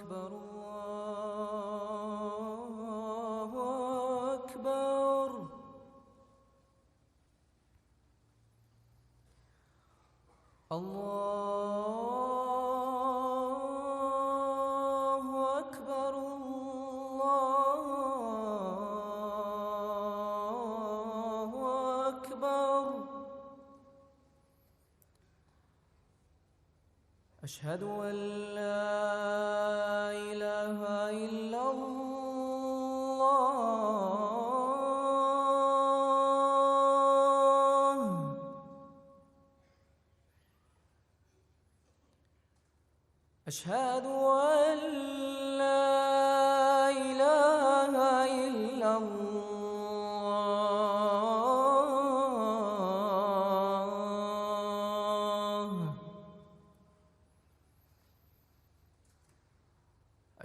أكبر الله أكبر. الله أكبر الله أكبر. أشهد أن لا إله إلا الله. أشهد أن لا إله إلا الله.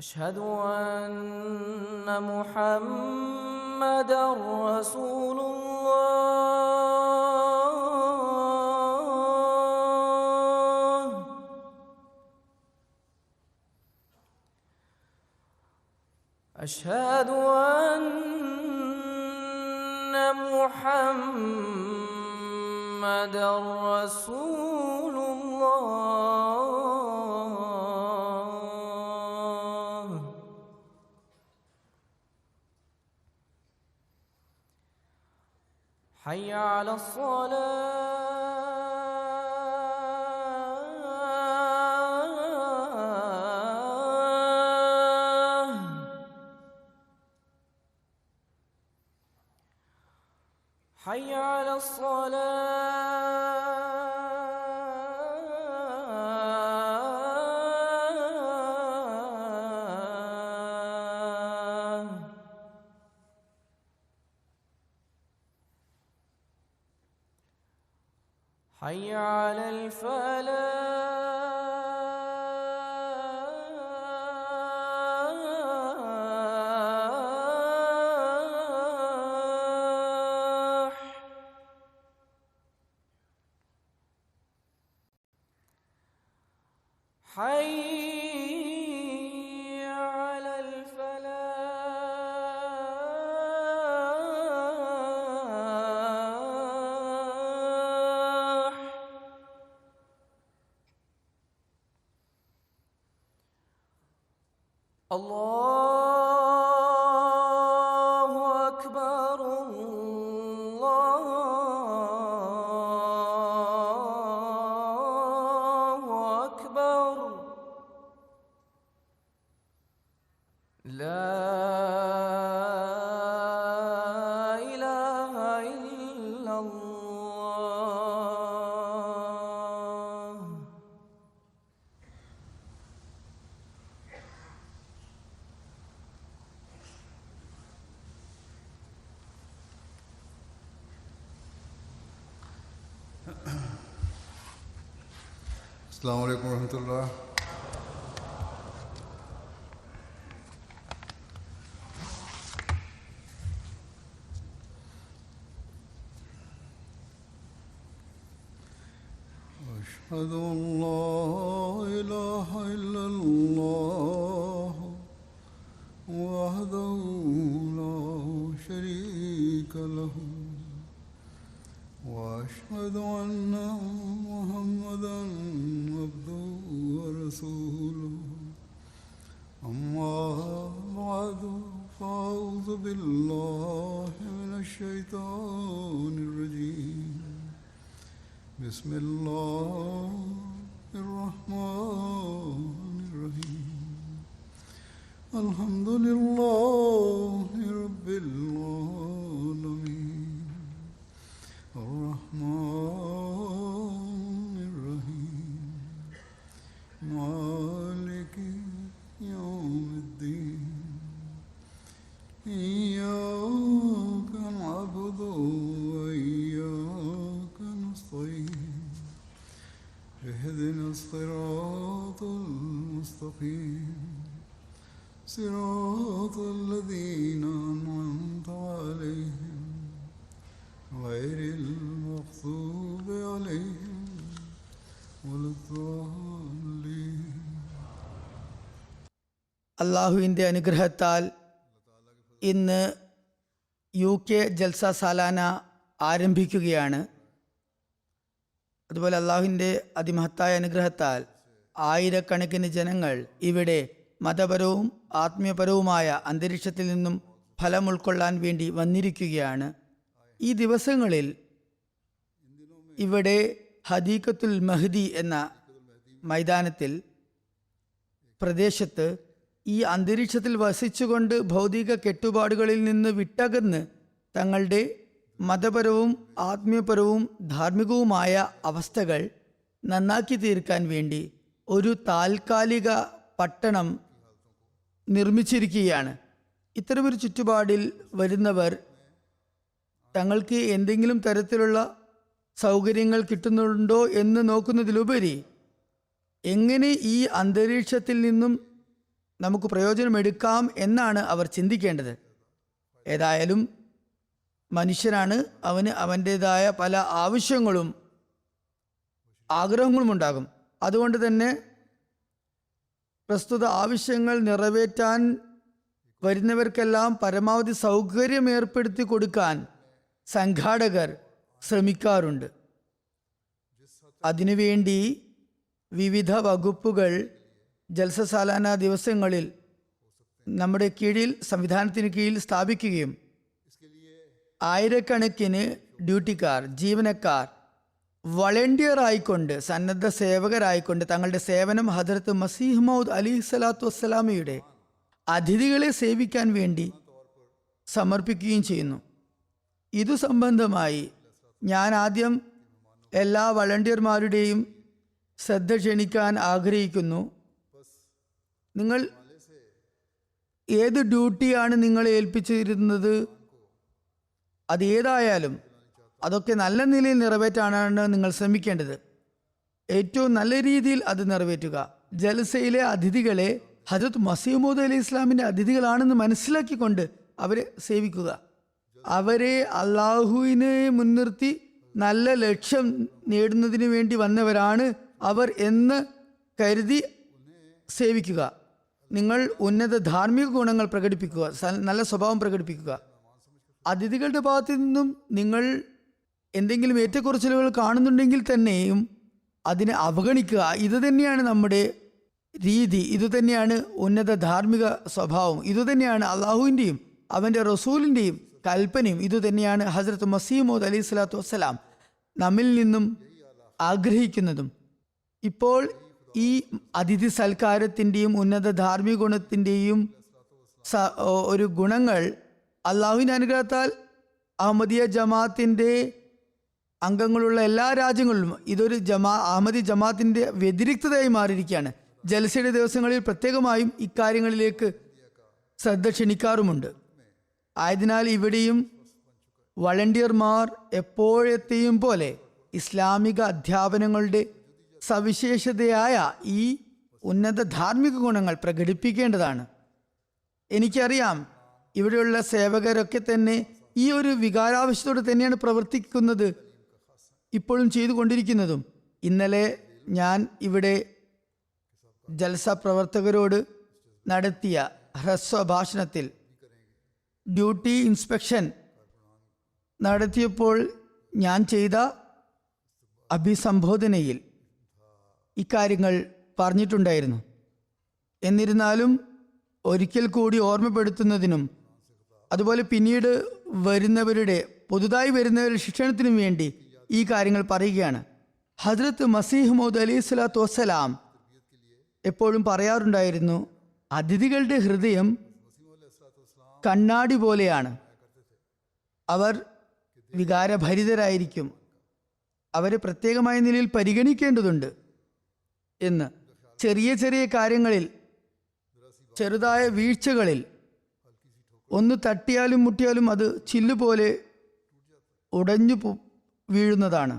أشهد أن محمدًا رسول الله. أشهد أن محمدًا رسول الله. حي على الصلاة. حي على الصلاة. حي على الفلاح. حي على الفلاح. الله أكبر الله أكبر. لا إله إلا الله. السلام عليكم ورحمة الله. أشهد أن لا إله إلا الله وحده لا شريك له وأشهد أن محمدًا عبده ورسوله. أما بعد فأعوذ بالله من الشيطان الرجيم. بسم الله الرحمن الرحيم. الحمد لله رب العالمين. الرحمن الرحيم. مالك يوم الدين. إياك نعبد وإياك نستعين. اهدنا الصراط المستقيم. صراط الذين أنعمت അള്ളാഹുവിൻ്റെ അനുഗ്രഹത്താൽ ഇന്ന് UK ജൽസ സാലാന ആരംഭിക്കുകയാണ്. അതുപോലെ അള്ളാഹുവിൻ്റെ അതിമഹത്തായ അനുഗ്രഹത്താൽ ആയിരക്കണക്കിന് ജനങ്ങൾ ഇവിടെ മതപരവും ആത്മീയപരവുമായ അന്തരീക്ഷത്തിൽ നിന്നും ഫലം ഉൾക്കൊള്ളാൻ വേണ്ടി വന്നിരിക്കുകയാണ്. ഈ ദിവസങ്ങളിൽ ഇവിടെ ഹദീഖത്തുൽ മഹ്ദി എന്ന മൈതാനത്തിൽ പ്രദേശത്ത് ഈ അന്തരീക്ഷത്തിൽ വസിച്ചുകൊണ്ട് ഭൗതിക കെട്ടുപാടുകളിൽ നിന്ന് വിട്ടകന്ന് തങ്ങളുടെ മതപരവും ആത്മീയപരവും ധാർമ്മികവുമായ അവസ്ഥകൾ നന്നാക്കി തീർക്കാൻ വേണ്ടി ഒരു താൽക്കാലിക പട്ടണം നിർമ്മിച്ചിരിക്കുകയാണ്. ഇത്തരമൊരു ചുറ്റുപാടിൽ വരുന്നവർ തങ്ങൾക്ക് എന്തെങ്കിലും തരത്തിലുള്ള സൗകര്യങ്ങൾ കിട്ടുന്നുണ്ടോ എന്ന് നോക്കുന്നതിലുപരി എങ്ങനെ ഈ അന്തരീക്ഷത്തിൽ നിന്നും നമുക്ക് പ്രയോജനമെടുക്കാം എന്നാണ് അവർ ചിന്തിക്കേണ്ടത്. ഏതായാലും മനുഷ്യനാണ്, അവന് അവൻ്റേതായ പല ആവശ്യങ്ങളും ആഗ്രഹങ്ങളും ഉണ്ടാകും. അതുകൊണ്ട് തന്നെ പ്രസ്തുത ആവശ്യങ്ങൾ നിറവേറ്റാൻ വരുന്നവർക്കെല്ലാം പരമാവധി സൗകര്യം ഏർപ്പെടുത്തി കൊടുക്കാൻ സംഘാടകർ ശ്രമിക്കാറുണ്ട്. അതിനുവേണ്ടി വിവിധ വകുപ്പുകൾ ജൽസ സാലാന ദിവസങ്ങളിൽ നമ്മുടെ കീഴിൽ സംവിധാനത്തിന് കീഴിൽ സ്ഥാപിക്കുകയും ആയിരക്കണക്കിന് ഡ്യൂട്ടിക്കാർ, ജീവനക്കാർ വളണ്ടിയർ ആയിക്കൊണ്ട്, സന്നദ്ധ സേവകരായിക്കൊണ്ട് തങ്ങളുടെ സേവനം ഹദ്റത്ത് മസീഹ് മൗദ് അലൈഹി സ്വലാത്തു വസ്സലാമയുടെ അതിഥികളെ സേവിക്കാൻ വേണ്ടി സമർപ്പിക്കുകയും ചെയ്യുന്നു. ഇതു സംബന്ധമായി ഞാൻ ആദ്യം എല്ലാ വളണ്ടിയർമാരുടെയും ശ്രദ്ധ ക്ഷണിക്കാൻ ആഗ്രഹിക്കുന്നു. നിങ്ങൾ ഏത് ഡ്യൂട്ടിയാണ് നിങ്ങളെ ഏൽപ്പിച്ചിരുന്നത്, അത് ഏതായാലും അതൊക്കെ നല്ല നിലയിൽ നിറവേറ്റാനാണ് നിങ്ങൾ ശ്രമിക്കേണ്ടത്. ഏറ്റവും നല്ല രീതിയിൽ അത് നിറവേറ്റുക. ജൽസയിലെ അതിഥികളെ ഹദ്റത്ത് മസീഹ് മൗഊദ് അലൈഹി ഇസ്ലാമിൻ്റെ അതിഥികളാണെന്ന് മനസ്സിലാക്കിക്കൊണ്ട് അവരെ സേവിക്കുക. അവരെ അള്ളാഹുവിനെ മുൻനിർത്തി നല്ല ലക്ഷ്യം നേടുന്നതിന് വേണ്ടി വന്നവരാണ് അവർ എന്ന് കരുതി സേവിക്കുക. നിങ്ങൾ ഉന്നത ധാർമ്മിക ഗുണങ്ങൾ പ്രകടിപ്പിക്കുക, നല്ല സ്വഭാവം പ്രകടിപ്പിക്കുക. അതിഥികളുടെ ഭാഗത്തു നിന്നും നിങ്ങൾ എന്തെങ്കിലും ഏറ്റക്കുറച്ചിലുകൾ കാണുന്നുണ്ടെങ്കിൽ തന്നെയും അതിനെ അവഗണിക്കുക. ഇതുതന്നെയാണ് നമ്മുടെ രീതി, ഇതുതന്നെയാണ് ഉന്നത ധാർമ്മിക സ്വഭാവം, ഇതുതന്നെയാണ് അള്ളാഹുവിൻ്റെയും അവൻ്റെ റസൂലിൻ്റെയും കൽപ്പനയും, ഇതുതന്നെയാണ് ഹസ്രത്ത് മസീഹ് മൗഊദ് അലൈഹി സ്വലാത്തു വസ്സലാം നമ്മിൽ നിന്നും ആഗ്രഹിക്കുന്നതും. ഇപ്പോൾ ഈ അതിഥി സൽക്കാരത്തിൻ്റെയും ഉന്നത ധാർമ്മിക ഗുണത്തിൻ്റെയും ഒരു ഗുണങ്ങൾ അള്ളാഹുവിൻ്റെ അനുഗ്രഹത്താൽ അഹമ്മദിയ ജമാഅത്തിൻ്റെ അംഗങ്ങളുള്ള എല്ലാ രാജ്യങ്ങളിലും ഇതൊരു അഹമ്മദി ജമാഅത്തിൻ്റെ വ്യതിരിക്തതയായി മാറിയിരിക്കുകയാണ്. ജൽസയുടെ ദിവസങ്ങളിൽ പ്രത്യേകമായും ഇക്കാര്യങ്ങളിലേക്ക് ശ്രദ്ധ ക്ഷണിക്കാറുമുണ്ട്. ആയതിനാൽ ഇവിടെയും വളണ്ടിയർമാർ എപ്പോഴത്തെയും പോലെ ഇസ്ലാമിക അധ്യാപനങ്ങളുടെ സവിശേഷതയായ ഈ ഉന്നത ധാർമ്മിക ഗുണങ്ങൾ പ്രകടിപ്പിക്കേണ്ടതാണ്. എനിക്കറിയാം ഇവിടെയുള്ള സേവകരൊക്കെ തന്നെ ഈ ഒരു വികാരാവശ്യത്തോടെ തന്നെയാണ് പ്രവർത്തിക്കുന്നത്, ഇപ്പോഴും ചെയ്തുകൊണ്ടിരിക്കുന്നതും. ഇന്നലെ ഞാൻ ഇവിടെ ജൽസ പ്രവർത്തകരോട് നടത്തിയ ഹ്രസ്വ ഭാഷണത്തിൽ ഡ്യൂട്ടി ഇൻസ്പെക്ഷൻ നടത്തിയപ്പോൾ ഞാൻ ചെയ്ത അഭിസംബോധനയിൽ ഇക്കാര്യങ്ങൾ പറഞ്ഞിട്ടുണ്ടായിരുന്നു. എന്നിരുന്നാലും ഒരിക്കൽ കൂടി ഓർമ്മപ്പെടുത്തുന്നതിനും അതുപോലെ പിന്നീട് പുതുതായി വരുന്നവരുടെ ശിക്ഷണത്തിനും വേണ്ടി ഈ കാര്യങ്ങൾ പറയുകയാണ്. ഹദ്റത്ത് മസീഹ് മൗഊദ് അലൈഹി സ്വലാത്തു വസ്സലാം എപ്പോഴും പറയാറുണ്ടായിരുന്നു, അതിഥികളുടെ ഹൃദയം കണ്ണാടി പോലെയാണ്. അവർ വികാരഭരിതരായിരിക്കും, അവരെ പ്രത്യേകമായ നിലയിൽ പരിഗണിക്കേണ്ടതുണ്ട് എന്ന്. ചെറിയ ചെറിയ കാര്യങ്ങളിൽ, ചെറുതായ വീഴ്ചകളിൽ ഒന്ന് തട്ടിയാലും മുട്ടിയാലും അത് ചില്ലുപോലെ ഉടഞ്ഞു വീഴുന്നതാണ്.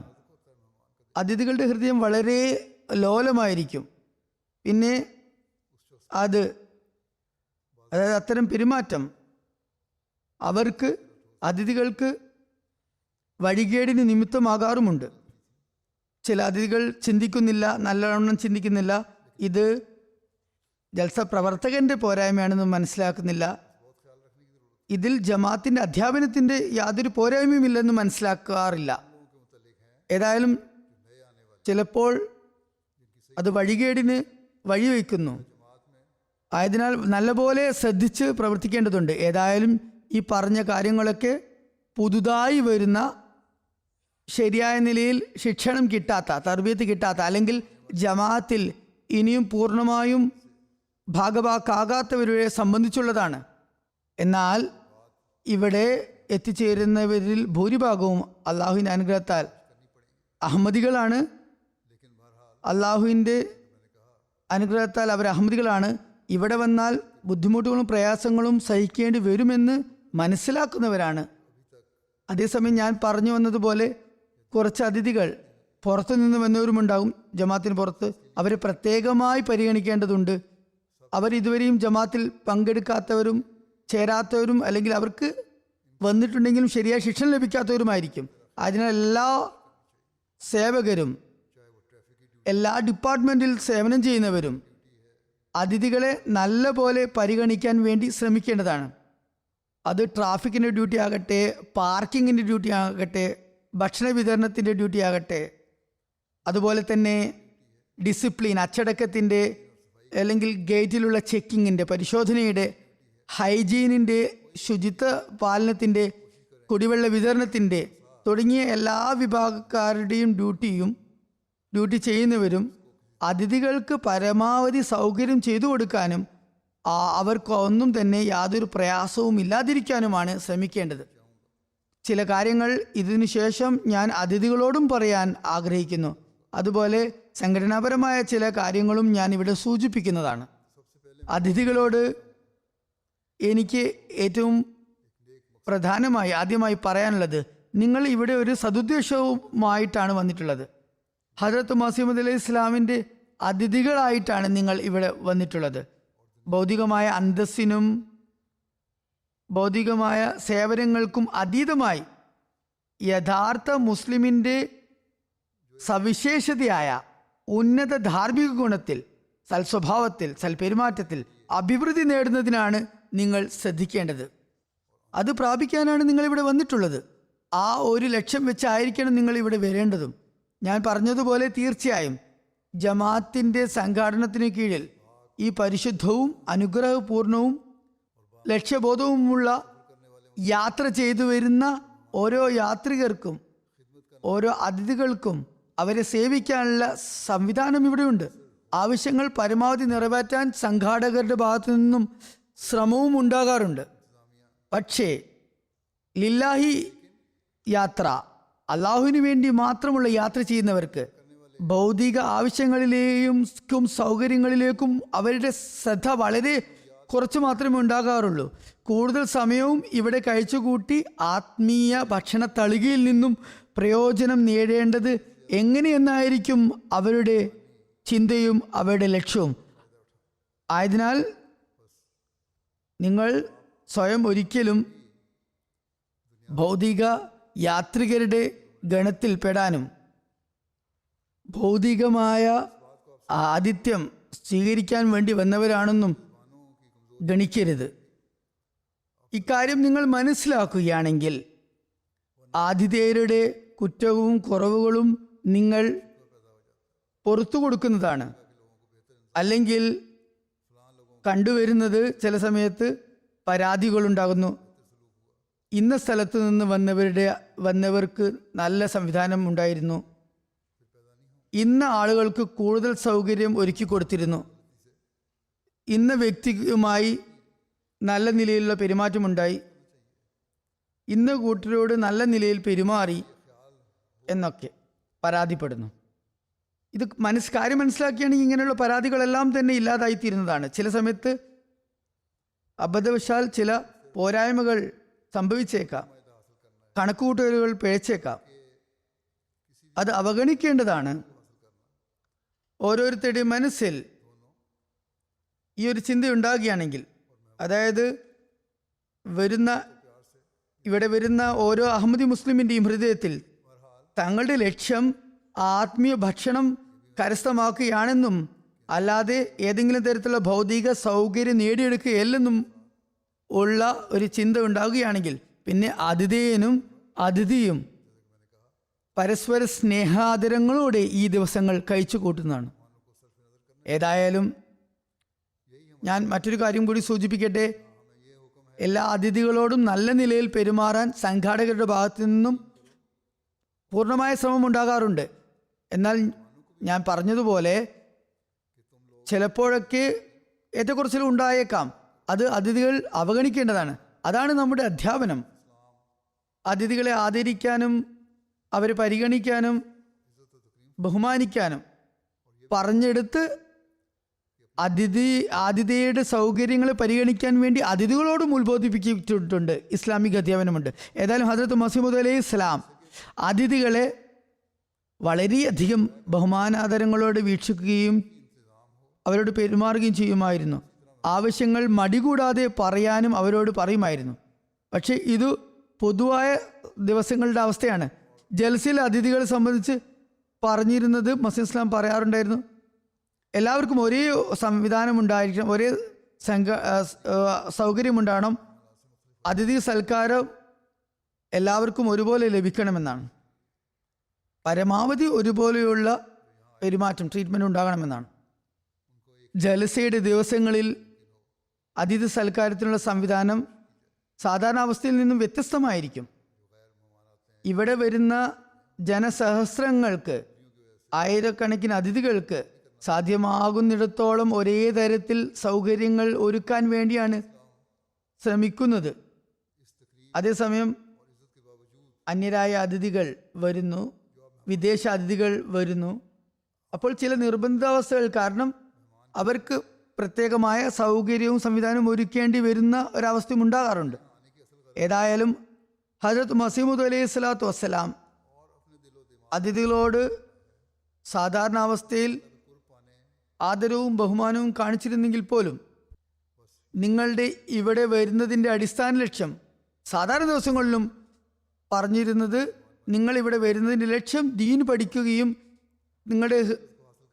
അതിഥികളുടെ ഹൃദയം വളരെ ലോലമായിരിക്കും. പിന്നെ അതായത് അത്തരം പെരുമാറ്റം അതിഥികൾക്ക് വഴികേടിന് നിമിത്തമാകാറുമുണ്ട്. ചില അതിഥികൾ നല്ലവണ്ണം ചിന്തിക്കുന്നില്ല, ഇത് ജൽസ പ്രവർത്തകന്റെ പോരായ്മയാണെന്ന് മനസ്സിലാക്കുന്നില്ല. ഇതിൽ ജമാഅത്തിന്റെ അധ്യാപനത്തിന്റെ യാതൊരു പോരായ്മയും ഇല്ലെന്ന് മനസ്സിലാക്കാറില്ല. ഏതായാലും ചിലപ്പോൾ അത് വഴികേടിന് വഴിവെക്കുന്നു. ആയതിനാൽ നല്ലപോലെ ശ്രദ്ധിച്ച് പ്രവർത്തിക്കേണ്ടതുണ്ട്. ഏതായാലും ഈ പറഞ്ഞ കാര്യങ്ങളൊക്കെ പുതുതായി വരുന്ന ശരിയായ നിലയിൽ ശിക്ഷണം കിട്ടാത്ത, തർബീയത്ത് കിട്ടാത്ത, അല്ലെങ്കിൽ ജമാഅത്തിൽ ഇനിയും പൂർണ്ണമായും ഭാഗവാക്കാകാത്തവരെ സംബന്ധിച്ചുള്ളതാണ്. എന്നാൽ ഇവിടെ എത്തിച്ചേരുന്നവരിൽ ഭൂരിഭാഗവും അള്ളാഹുവിൻ്റെ അനുഗ്രഹത്താൽ അഹമ്മദികളാണ്. അള്ളാഹുവിൻ്റെ അനുഗ്രഹത്താൽ അവർ അഹമ്മദികളാണ്. ഇവിടെ വന്നാൽ ബുദ്ധിമുട്ടുകളും പ്രയാസങ്ങളും സഹിക്കേണ്ടി വരുമെന്ന് മനസ്സിലാക്കുന്നവരാണ്. അതേസമയം ഞാൻ പറഞ്ഞു വന്നതുപോലെ കുറച്ച് അതിഥികൾ പുറത്തു നിന്ന് വന്നവരുമുണ്ടാകും. ജമാഅത്തിന് പുറത്ത് അവരെ പ്രത്യേകമായി പരിഗണിക്കേണ്ടതുണ്ട്. അവർ ഇതുവരെയും ജമാഅത്തിൽ പങ്കെടുക്കാത്തവരും ചേരാത്തവരും, അല്ലെങ്കിൽ അവർക്ക് വന്നിട്ടുണ്ടെങ്കിലും ശരിയായ ശിക്ഷ ലഭിക്കാത്തവരുമായിരിക്കും. അതിനാൽ എല്ലാ സേവകരും, എല്ലാ ഡിപ്പാർട്ട്മെൻറ്റിൽ സേവനം ചെയ്യുന്നവരും അതിഥികളെ നല്ല പോലെ പരിഗണിക്കാൻ വേണ്ടി ശ്രമിക്കേണ്ടതാണ്. അത് ട്രാഫിക്കിൻ്റെ ഡ്യൂട്ടി ആകട്ടെ, പാർക്കിങ്ങിൻ്റെ ഡ്യൂട്ടി ആകട്ടെ, ഭക്ഷണ വിതരണത്തിൻ്റെ ഡ്യൂട്ടി ആകട്ടെ, അതുപോലെ തന്നെ ഡിസിപ്ലിൻ, അച്ചടക്കത്തിൻ്റെ, അല്ലെങ്കിൽ ഗേറ്റിലുള്ള ചെക്കിങ്ങിൻ്റെ, പരിശോധനയുടെ, ഹൈജീനിൻ്റെ, ശുചിത്വ പാലനത്തിൻ്റെ, കുടിവെള്ള വിതരണത്തിൻ്റെ തുടങ്ങിയ എല്ലാ വിഭാഗക്കാരുടെയും ഡ്യൂട്ടി ചെയ്യുന്നവരും അതിഥികൾക്ക് പരമാവധി സൗകര്യം ചെയ്തു കൊടുക്കാനും അവർക്കൊന്നും തന്നെ യാതൊരു പ്രയാസവും ഇല്ലാതിരിക്കാനുമാണ് ശ്രമിക്കേണ്ടത്. ചില കാര്യങ്ങൾ ഇതിനു ശേഷം ഞാൻ അതിഥികളോടും പറയാൻ ആഗ്രഹിക്കുന്നു. അതുപോലെ സംഘടനാപരമായ ചില കാര്യങ്ങളും ഞാൻ ഇവിടെ സൂചിപ്പിക്കുന്നതാണ്. അതിഥികളോട് എനിക്ക് ഏറ്റവും ആദ്യമായി പറയാനുള്ളത്, നിങ്ങൾ ഇവിടെ ഒരു സദുദ്ദേശവുമായിട്ടാണ് വന്നിട്ടുള്ളത്. ഹദ്റത്ത് മസീഹ് അലൈഹി ഇസ്ലാമിൻ്റെ അതിഥികളായിട്ടാണ് നിങ്ങൾ ഇവിടെ വന്നിട്ടുള്ളത്. ഭൗതികമായ അന്തസ്സിനും ഭൗതികമായ സേവനങ്ങൾക്കും അതീതമായി യഥാർത്ഥ മുസ്ലിമിൻ്റെ സവിശേഷതയായ ഉന്നത ധാർമ്മിക ഗുണത്തിൽ, സൽസ്വഭാവത്തിൽ, സൽപെരുമാറ്റത്തിൽ അഭിവൃദ്ധി നേടുന്നതിനാണ് നിങ്ങൾ ശ്രദ്ധിക്കേണ്ടത്. അത് പ്രാപിക്കാനാണ് നിങ്ങളിവിടെ വന്നിട്ടുള്ളത്. ആ ഒരു ലക്ഷ്യം വെച്ചായിരിക്കണം നിങ്ങൾ ഇവിടെ വരേണ്ടതും. ഞാൻ പറഞ്ഞതുപോലെ തീർച്ചയായും ജമാഅത്തിൻ്റെ സംഘാടനത്തിന് കീഴിൽ ഈ പരിശുദ്ധവും അനുഗ്രഹപൂർണവും ലക്ഷ്യബോധവുമുള്ള യാത്ര ചെയ്തു വരുന്ന ഓരോ യാത്രികർക്കും, ഓരോ അതിഥികൾക്കും അവരെ സേവിക്കാനുള്ള സംവിധാനം ഇവിടെയുണ്ട്. ആവശ്യങ്ങൾ പരമാവധി നിറവേറ്റാൻ സംഘാടകരുടെ ഭാഗത്തു നിന്നും ശ്രമവും ഉണ്ടാകാറുണ്ട്. പക്ഷേ ലില്ലാഹി യാത്ര, അള്ളാഹുവിന് വേണ്ടി മാത്രമുള്ള യാത്ര ചെയ്യുന്നവർക്ക് ഭൗതിക ആവശ്യങ്ങളിലേക്കും സൗകര്യങ്ങളിലേക്കും അവരുടെ ശ്രദ്ധ വളരെ കുറച്ച് മാത്രമേ ഉണ്ടാകാറുള്ളൂ. കൂടുതൽ സമയവും ഇവിടെ കഴിച്ചുകൂട്ടി ആത്മീയ ഭക്ഷണ തളികയിൽ നിന്നും പ്രയോജനം നേടേണ്ടത് എങ്ങനെയെന്നായിരിക്കും അവരുടെ ചിന്തയും അവരുടെ ലക്ഷ്യവും. ആയതിനാൽ നിങ്ങൾ സ്വയം ഒരിക്കലും ഭൗതിക യാത്രികരുടെ ഗണത്തിൽ പെടാനും ഭൗതികമായ ആതിഥ്യം സ്വീകരിക്കാൻ വേണ്ടി വന്നവരാണെന്നും ഗണിക്കരുത്. ഇക്കാര്യം നിങ്ങൾ മനസ്സിലാക്കുകയാണെങ്കിൽ ആതിഥേയരുടെ കുറ്റവും കുറവുകളും നിങ്ങൾ പുറത്തു കൊടുക്കുന്നതാണ്. അല്ലെങ്കിൽ കണ്ടുവരുന്നത് ചില സമയത്ത് പരാതികളുണ്ടാകുന്നു. ഇന്ന സ്ഥലത്ത് നിന്ന് വന്നവർക്ക് നല്ല സംവിധാനം ഉണ്ടായിരുന്നു, ഇന്ന ആളുകൾക്ക് കൂടുതൽ സൗകര്യം ഒരുക്കി കൊടുത്തിരുന്നു, ഇന്ന വ്യക്തിയുമായി നല്ല നിലയിലുള്ള പെരുമാറ്റമുണ്ടായി, ഇന്ന കൂട്ടരോട് നല്ല നിലയിൽ പെരുമാറി എന്നൊക്കെ പരാതിപ്പെടുന്നു. ഇത് കാര്യം മനസ്സിലാക്കിയാണെങ്കിൽ ഇങ്ങനെയുള്ള പരാതികളെല്ലാം തന്നെ ഇല്ലാതായിത്തീരുന്നതാണ്. ചില സമയത്ത് അബദ്ധവശാൽ ചില പോരായ്മകൾ സംഭവിച്ചേക്കാം, കണക്കുകൂട്ടലുകൾ പിഴച്ചേക്കാം. അത് അവഗണിക്കേണ്ടതാണ്. ഓരോരുത്തരുടെയും മനസ്സിൽ ഈ ഒരു ചിന്തയുണ്ടാകുകയാണെങ്കിൽ, അതായത് ഇവിടെ വരുന്ന ഓരോ അഹമ്മദി മുസ്ലിമിൻ്റെയും ഹൃദയത്തിൽ തങ്ങളുടെ ലക്ഷ്യം ആത്മീയ ഭക്ഷണം കരസ്ഥമാക്കുകയാണെന്നും അല്ലാതെ ഏതെങ്കിലും തരത്തിലുള്ള ഭൗതിക സൗകര്യം നേടിയെടുക്കുകയല്ലെന്നും ഉള്ള ഒരു ചിന്ത ഉണ്ടാവുകയാണെങ്കിൽ പിന്നെ ആതിഥേയനും അതിഥിയും പരസ്പര സ്നേഹാദരങ്ങളോടെ ഈ ദിവസങ്ങൾ കഴിച്ചു കൂട്ടുന്നതാണ്. ഏതായാലും ഞാൻ മറ്റൊരു കാര്യം കൂടി സൂചിപ്പിക്കട്ടെ. എല്ലാ അതിഥികളോടും നല്ല നിലയിൽ പെരുമാറാൻ സംഘാടകരുടെ ഭാഗത്തു നിന്നും പൂർണ്ണമായ ശ്രമം ഉണ്ടാകാറുണ്ട്. എന്നാൽ ഞാൻ പറഞ്ഞതുപോലെ ചിലപ്പോഴൊക്കെ ഏറ്റക്കുറച്ചിലും ഉണ്ടായേക്കാം. അത് അതിഥികൾ അവഗണിക്കേണ്ടതാണ്. അതാണ് നമ്മുടെ അധ്യാപനം. അതിഥികളെ ആദരിക്കാനും അവരെ പരിഗണിക്കാനും ബഹുമാനിക്കാനും പറഞ്ഞെടുത്ത് ആതിഥേയരുടെ സൗകര്യങ്ങളെ പരിഗണിക്കാൻ വേണ്ടി അതിഥികളോടും ഉത്ബോധിപ്പിച്ചിട്ടുണ്ട്. ഇസ്ലാമിക അധ്യാപനമുണ്ട്. ഏതായാലും ഹദ്രത്ത് മസീഹ് അലൈഹി ഇസ്ലാം അതിഥികളെ വളരെയധികം ബഹുമാനാദരങ്ങളോട് വീക്ഷിക്കുകയും അവരോട് പെരുമാറുകയും ചെയ്യുമായിരുന്നു. ആവശ്യങ്ങൾ മടികൂടാതെ പറയാനും അവരോട് പറയുമായിരുന്നു. പക്ഷേ ഇത് പൊതുവായ ദിവസങ്ങളുടെ അവസ്ഥയാണ്. ജൽസയിൽ അതിഥികളെ സംബന്ധിച്ച് പറഞ്ഞിരുന്നത് മസീഹ് ഇസ്ലാം പറയാറുണ്ടായിരുന്നു, എല്ലാവർക്കും ഒരേ സംവിധാനം ഉണ്ടായിരിക്കണം, ഒരേ സൗകര്യമുണ്ടാകണം, അതിഥി സൽക്കാരം എല്ലാവർക്കും ഒരുപോലെ ലഭിക്കണമെന്നാണ്. പരമാവധി ഒരുപോലെയുള്ള പെരുമാറ്റം, ട്രീറ്റ്മെൻറ്റ് ഉണ്ടാകണമെന്നാണ്. ജലസയുടെ ദിവസങ്ങളിൽ അതിഥി സൽക്കാരത്തിനുള്ള സംവിധാനം സാധാരണ അവസ്ഥയിൽ നിന്നും വ്യത്യസ്തമായിരിക്കും. ഇവിടെ വരുന്ന ജനസഹസ്രങ്ങൾക്ക്, ആയിരക്കണക്കിന് അതിഥികൾക്ക് സാധ്യമാകുന്നിടത്തോളം ഒരേ തരത്തിൽ സൗകര്യങ്ങൾ ഒരുക്കാൻ വേണ്ടിയാണ് ശ്രമിക്കുന്നത്. അതേസമയം അന്യരായ അതിഥികൾ വരുന്നു, വിദേശ അതിഥികൾ വരുന്നു. അപ്പോൾ ചില നിർബന്ധാവസ്ഥകൾ കാരണം അവർക്ക് പ്രത്യേകമായ സൗകര്യവും സംവിധാനവും ഒരുക്കേണ്ടി വരുന്ന ഒരവസ്ഥയും ഉണ്ടാകാറുണ്ട്. ഏതായാലും ഹദ്രത്ത് മസീഹ് അലൈഹി സ്വലാത്തു വസ്സലാം അതിഥികളോട് സാധാരണ അവസ്ഥയിൽ ആദരവും ബഹുമാനവും കാണിച്ചിരുന്നെങ്കിൽ പോലും നിങ്ങളുടെ ഇവിടെ വരുന്നതിൻ്റെ അടിസ്ഥാന ലക്ഷ്യം സാധാരണ ദിവസങ്ങളിലും പറഞ്ഞിരുന്നത്, നിങ്ങൾ ഇവിടെ വരുന്നതിൻ്റെ ലക്ഷ്യം ദീൻ പഠിക്കുകയും നിങ്ങളുടെ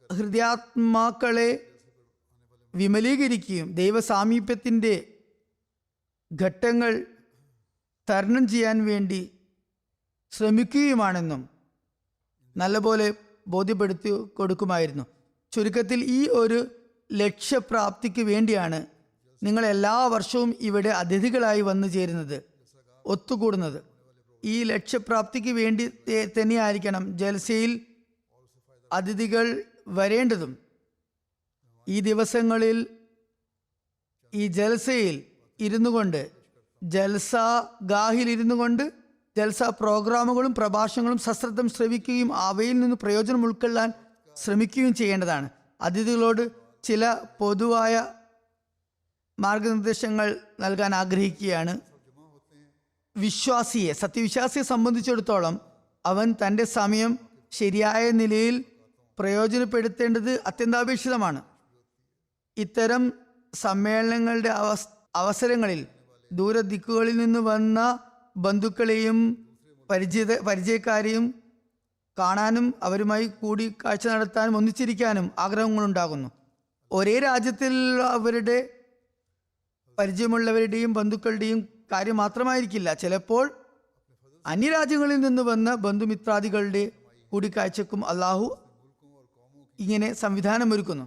ഹൃദയാത്മാക്കളെ വിമലീകരിക്കുകയും ദൈവസാമീപ്യത്തിൻ്റെ ഘട്ടങ്ങൾ തരണം ചെയ്യാൻ വേണ്ടി ശ്രമിക്കുകയുമാണെന്നും നല്ലപോലെ ബോധ്യപ്പെടുത്തി കൊടുക്കുമായിരുന്നു. ചുരുക്കത്തിൽ ഈ ഒരു ലക്ഷ്യപ്രാപ്തിക്ക് വേണ്ടിയാണ് നിങ്ങൾ എല്ലാ വർഷവും ഇവിടെ അതിഥികളായി വന്നു ചേരുന്നത്, ഒത്തുകൂടുന്നത്. ഈ ലക്ഷ്യപ്രാപ്തിക്ക് വേണ്ടി തന്നെയായിരിക്കണം ജൽസയിൽ അതിഥികൾ വരേണ്ടതും. ഈ ദിവസങ്ങളിൽ ഈ ജൽസയിൽ ഇരുന്നു കൊണ്ട്, ജൽസ ഗാഹിൽ ഇരുന്നു കൊണ്ട് ജൽസ പ്രോഗ്രാമുകളും പ്രഭാഷണങ്ങളും സശ്രദ്ധം ശ്രവിക്കുകയും അവയിൽ നിന്ന് പ്രയോജനം ഉൾക്കൊള്ളാൻ ശ്രമിക്കുകയും ചെയ്യേണ്ടതാണ്. അതിഥികളോട് ചില പൊതുവായ മാർഗനിർദ്ദേശങ്ങൾ നൽകാൻ ആഗ്രഹിക്കുകയാണ്. സത്യവിശ്വാസിയെ സംബന്ധിച്ചിടത്തോളം അവൻ തൻ്റെ സമയം ശരിയായ നിലയിൽ പ്രയോജനപ്പെടുത്തേണ്ടത് അത്യന്താപേക്ഷിതമാണ്. ഇത്തരം സമ്മേളനങ്ങളുടെ അവസരങ്ങളിൽ ദൂരദിക്കുകളിൽ നിന്ന് വന്ന ബന്ധുക്കളെയും പരിചയക്കാരെയും കാണാനും അവരുമായി കൂടിക്കാഴ്ച നടത്താനും ഒന്നിച്ചിരിക്കാനും ആഗ്രഹങ്ങളുണ്ടാകുന്നു. ഒരേ രാജ്യത്തിലുള്ളവരുടെ പരിചയമുള്ളവരുടെയും ബന്ധുക്കളുടെയും കാര്യം മാത്രമായിരിക്കില്ല. ചിലപ്പോൾ അന്യരാജ്യങ്ങളിൽ നിന്ന് വന്ന ബന്ധുമിത്രാദികളുടെ കൂടിക്കാഴ്ചക്കും ഇങ്ങനെ സംവിധാനമൊരുക്കുന്നു.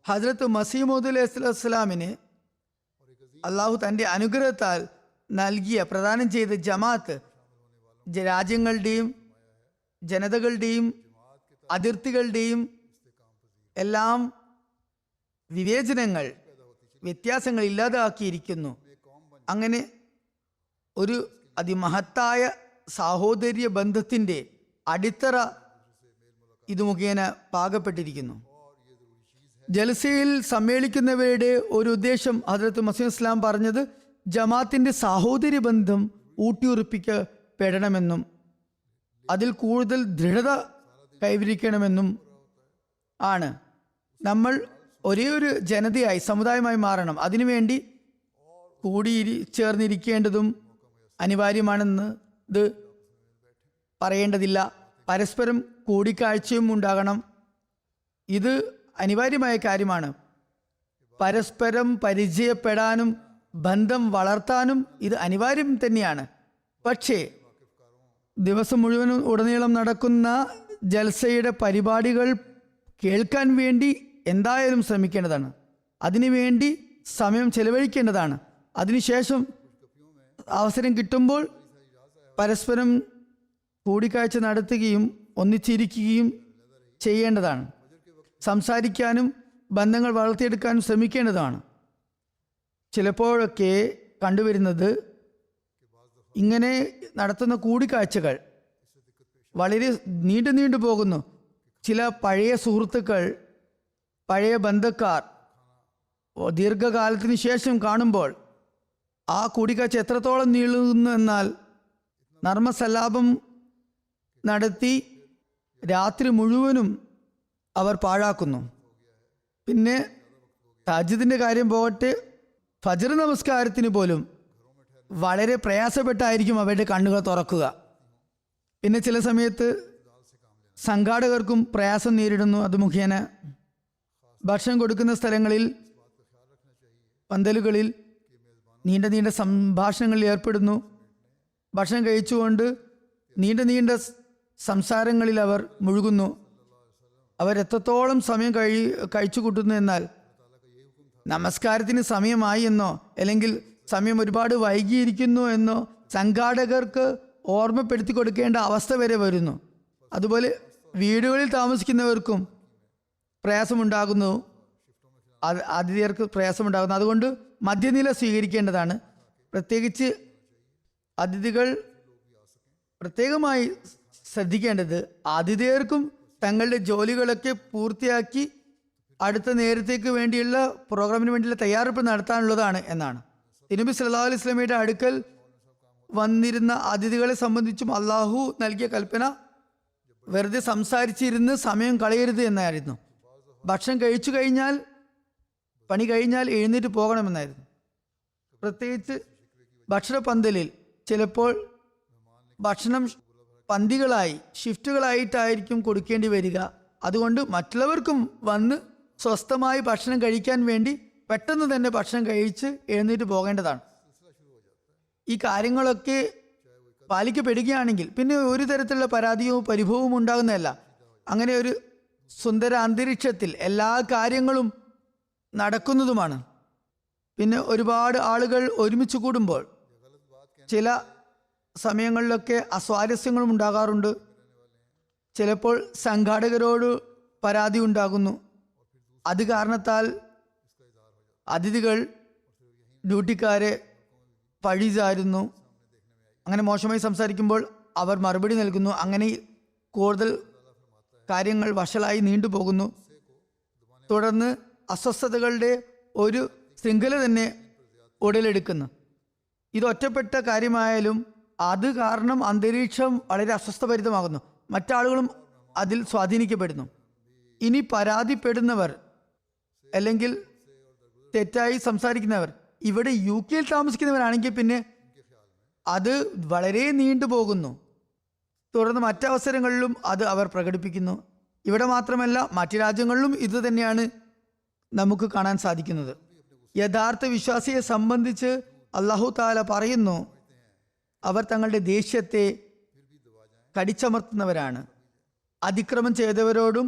ഹദ്രത്ത് മസീഹ് മൗഊദ് അലൈഹി സ്വലാമിന് അള്ളാഹു തൻ്റെ അനുഗ്രഹത്താൽ പ്രദാനം ചെയ്ത ജമാഅത്ത് രാജ്യങ്ങളുടെയും ജനതകളുടെയും അതിർത്തികളുടെയും എല്ലാം വിവേചനങ്ങൾ, വ്യത്യാസങ്ങൾ ഇല്ലാതാക്കിയിരിക്കുന്നു. അങ്ങനെ ഒരു അതിമഹത്തായ സാഹോദര്യ ബന്ധത്തിൻ്റെ അടിത്തറ ഇത് മുഖേന പാകപ്പെട്ടിരിക്കുന്നു. ജൽസയിൽ സമ്മേളിക്കുന്നവരുടെ ഒരു ഉദ്ദേശം ഹദ്രത്ത് മസീഹ് ഇസ്ലാം പറഞ്ഞത് ജമാഅത്തിൻ്റെ സാഹോദര്യ ബന്ധം ഊട്ടിയുറപ്പിക്കപ്പെടണമെന്നും അതിൽ കൂടുതൽ ദൃഢത കൈവരിക്കണമെന്നും ആണ്. നമ്മൾ ഒരേ ഒരു ജനതയായി, സമുദായമായി മാറണം. അതിനുവേണ്ടി ചേർന്നിരിക്കേണ്ടതും അനിവാര്യമാണെന്ന് ഇത് പറയേണ്ടതില്ല. പരസ്പരം കൂടിക്കാഴ്ചയും ഉണ്ടാകണം. ഇത് അനിവാര്യമായ കാര്യമാണ്. പരസ്പരം പരിചയപ്പെടാനും ബന്ധം വളർത്താനും ഇത് അനിവാര്യം തന്നെയാണ്. പക്ഷേ ദിവസം മുഴുവനും ഉടനീളം നടക്കുന്ന ജൽസയുടെ പരിപാടികൾ കേൾക്കാൻ വേണ്ടി എന്തായാലും ശ്രമിക്കേണ്ടതാണ്. അതിനുവേണ്ടി സമയം ചെലവഴിക്കേണ്ടതാണ്. അതിനുശേഷം അവസരം കിട്ടുമ്പോൾ പരസ്പരം കൂടിക്കാഴ്ച നടത്തുകയും ഒന്നിച്ചിരിക്കുകയും ചെയ്യേണ്ടതാണ്. സംസാരിക്കാനും ബന്ധങ്ങൾ വളർത്തിയെടുക്കാനും ശ്രമിക്കേണ്ടതാണ്. ചിലപ്പോഴൊക്കെ കണ്ടുവരുന്നത് ഇങ്ങനെ നടത്തുന്ന കൂടിക്കാഴ്ചകൾ വളരെ നീണ്ടു പോകുന്നു. ചില പഴയ സുഹൃത്തുക്കൾ, പഴയ ബന്ധക്കാർ ദീർഘകാലത്തിന് ശേഷം കാണുമ്പോൾ ആ കൂടിക്കാഴ്ച എത്രത്തോളം നീളുന്നു എന്നാൽ നർമ്മസല്ലാപം നടത്തി രാത്രി മുഴുവനും അവർ പാഴാക്കുന്നു. പിന്നെ തഹജ്ജുദിന്റെ കാര്യം പോകട്ടെ, ഫജ്ർ നമസ്കാരത്തിന് പോലും വളരെ പ്രയാസപ്പെട്ടായിരിക്കും അവരുടെ കണ്ണുകൾ തുറക്കുക. പിന്നെ ചില സമയത്ത് സംഘാടകർക്കും പ്രയാസം നേരിടുന്നു. അത് മുഖേന ഭക്ഷണം കൊടുക്കുന്ന സ്ഥലങ്ങളിൽ, പന്തലുകളിൽ നീണ്ട സംഭാഷണങ്ങളിൽ ഏർപ്പെടുന്നു. ഭക്ഷണം കഴിച്ചുകൊണ്ട് നീണ്ട സംസാരങ്ങളിൽ അവർ മുഴുകുന്നു. അവരെത്രത്തോളം സമയം കഴിച്ചു കൂട്ടുന്നു എന്നാൽ നമസ്കാരത്തിന് സമയമായി എന്നോ അല്ലെങ്കിൽ സമയം ഒരുപാട് വൈകിയിരിക്കുന്നു എന്നോ സംഘാടകർക്ക് ഓർമ്മപ്പെടുത്തി കൊടുക്കേണ്ട അവസ്ഥ വരെ വരുന്നു. അതുപോലെ വീടുകളിൽ താമസിക്കുന്നവർക്കും പ്രയാസമുണ്ടാകുന്നു, അതിഥിയർക്ക് പ്രയാസമുണ്ടാകുന്നു. അതുകൊണ്ട് മധ്യനില സ്വീകരിക്കേണ്ടതാണ്. പ്രത്യേകിച്ച് അതിഥികൾ പ്രത്യേകമായി ശ്രദ്ധിക്കേണ്ടത് ആതിഥേയർക്കും തങ്ങളുടെ ജോലികളൊക്കെ പൂർത്തിയാക്കി അടുത്ത നേരത്തേക്ക് വേണ്ടിയുള്ള പ്രോഗ്രാമിന് വേണ്ടിയുള്ള തയ്യാറെടുപ്പ് നടത്താനുള്ളതാണ് എന്നാണ്. തിരുനബി സല്ലല്ലാഹു അലൈഹി വസല്ലമയുടെ അടുക്കൽ വന്നിരുന്ന അതിഥികളെ സംബന്ധിച്ചും അള്ളാഹു നൽകിയ കൽപ്പന വെറുതെ സംസാരിച്ചിരുന്ന് സമയം കളയരുത് എന്നായിരുന്നു. ഭക്ഷണം കഴിച്ചു കഴിഞ്ഞാൽ, പണി കഴിഞ്ഞാൽ എഴുന്നേറ്റ് പോകണമെന്നായിരുന്നു. പ്രത്യേകിച്ച് ഭക്ഷണ പന്തലിൽ ചിലപ്പോൾ ഭക്ഷണം പന്തികളായി, ഷിഫ്റ്റുകളായിട്ടായിരിക്കും കൊടുക്കേണ്ടി വരിക. അതുകൊണ്ട് മറ്റുള്ളവർക്കും വന്ന് സ്വസ്ഥമായി ഭക്ഷണം കഴിക്കാൻ വേണ്ടി പെട്ടെന്ന് തന്നെ ഭക്ഷണം കഴിച്ച് എഴുന്നേറ്റ് പോകേണ്ടതാണ്. ഈ കാര്യങ്ങളൊക്കെ പാലിക്കപ്പെടുകയാണെങ്കിൽ പിന്നെ ഒരു തരത്തിലുള്ള പരാതിയോ പരിഭവവും ഉണ്ടാകുന്നതല്ല. അങ്ങനെ ഒരു സുന്ദര അന്തരീക്ഷത്തിൽ എല്ലാ കാര്യങ്ങളും നടക്കുന്നതുമാണ്. പിന്നെ ഒരുപാട് ആളുകൾ ഒരുമിച്ച് കൂടുമ്പോൾ ചില സമയങ്ങളിലൊക്കെ അസ്വാരസ്യങ്ങളും ഉണ്ടാകാറുണ്ട്. ചിലപ്പോൾ സംഘാടകരോട് പരാതി ഉണ്ടാകുന്നു. അത് കാരണത്താൽ അതിഥികൾ ഡ്യൂട്ടിക്കാരെ പഴിചാരുന്നു. അങ്ങനെ മോശമായി സംസാരിക്കുമ്പോൾ അവർ മറുപടി നൽകുന്നു. അങ്ങനെ കൂടുതൽ കാര്യങ്ങൾ വഷളായി നീണ്ടുപോകുന്നു. തുടർന്ന് അസ്വസ്ഥതകളുടെ ഒരു ശൃംഖല തന്നെ ഉടലെടുക്കുന്നു. ഇത് ഒറ്റപ്പെട്ട കാര്യമായാലും അത് കാരണം അന്തരീക്ഷം വളരെ അസ്വസ്ഥഭരിതമാകുന്നു. മറ്റാളുകളും അതിൽ സ്വാധീനിക്കപ്പെടുന്നു. ഇനി പരാതിപ്പെടുന്നവർ അല്ലെങ്കിൽ തെറ്റായി സംസാരിക്കുന്നവർ ഇവിടെ UK താമസിക്കുന്നവരാണെങ്കിൽ പിന്നെ അത് വളരെ നീണ്ടുപോകുന്നു. തുടർന്ന് മറ്റവസരങ്ങളിലും അത് അവർ പ്രകടിപ്പിക്കുന്നു. ഇവിടെ മാത്രമല്ല, മറ്റു രാജ്യങ്ങളിലും ഇത് തന്നെയാണ് നമുക്ക് കാണാൻ സാധിക്കുന്നത്. യഥാർത്ഥ വിശ്വാസിയെ സംബന്ധിച്ച് അല്ലാഹു തആല പറയുന്നു, അവർ തങ്ങളുടെ ദേഷ്യത്തെ കടിച്ചമർത്തുന്നവരാണ്. അതിക്രമം ചെയ്തവരോടും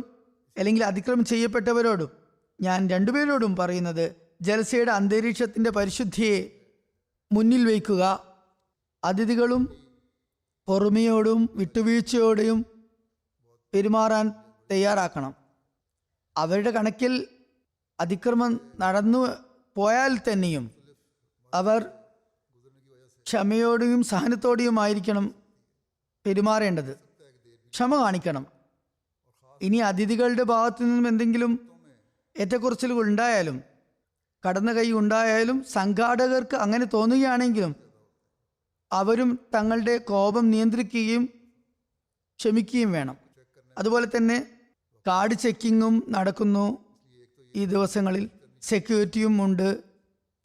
അല്ലെങ്കിൽ അതിക്രമം ചെയ്യപ്പെട്ടവരോടും ഞാൻ രണ്ടുപേരോടും പറയുന്നത്, ജൽസയുടെ അന്തരീക്ഷത്തിൻ്റെ പരിശുദ്ധിയെ മുന്നിൽ വയ്ക്കുക. അതിഥികളും പൊറുമയോടും വിട്ടുവീഴ്ചയോടെയും പെരുമാറാൻ തയ്യാറാക്കണം. അവരുടെ കണക്കിൽ അതിക്രമം നടന്നു പോയാൽ തന്നെയും അവർ ക്ഷമയോടെയും സഹനത്തോടെയുമായിരിക്കണം പെരുമാറേണ്ടത്. ക്ഷമ കാണിക്കണം. ഇനി അതിഥികളുടെ ഭാഗത്തു നിന്നും എന്തെങ്കിലും ഏറ്റക്കുറച്ചിലുകൾ ഉണ്ടായാലും, കടന്ന കൈ ഉണ്ടായാലും, സംഘാടകർക്ക് അങ്ങനെ തോന്നുകയാണെങ്കിലും അവരും തങ്ങളുടെ കോപം നിയന്ത്രിക്കുകയും ക്ഷമിക്കുകയും വേണം. അതുപോലെ തന്നെ കാർഡ് ചെക്കിങ്ങും നടക്കുന്നു ഈ ദിവസങ്ങളിൽ. സെക്യൂരിറ്റിയും ഉണ്ട്.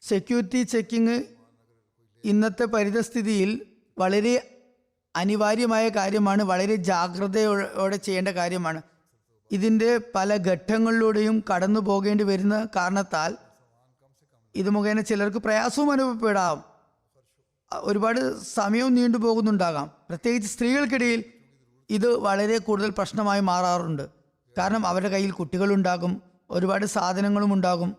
സെക്യൂരിറ്റി ചെക്കിങ് ഇന്നത്തെ പരിതസ്ഥിതിയിൽ വളരെ അനിവാര്യമായ കാര്യമാണ്. വളരെ ജാഗ്രതയോടെ ചെയ്യേണ്ട കാര്യമാണ്. ഇതിൻ്റെ പല ഘട്ടങ്ങളിലൂടെയും കടന്നു പോകേണ്ടി വരുന്ന കാരണത്താൽ ഇത് മുഖേന ചിലർക്ക് പ്രയാസവും അനുഭവപ്പെടാം, ഒരുപാട് സമയവും നീണ്ടുപോകുന്നുണ്ടാകാം. പ്രത്യേകിച്ച് സ്ത്രീകൾക്കിടയിൽ ഇത് വളരെ കൂടുതൽ പ്രശ്നമായി മാറാറുണ്ട്. കാരണം അവരുടെ കയ്യിൽ കുട്ടികളുണ്ടാകും, ഒരുപാട് സാധനങ്ങളും ഉണ്ടാകും.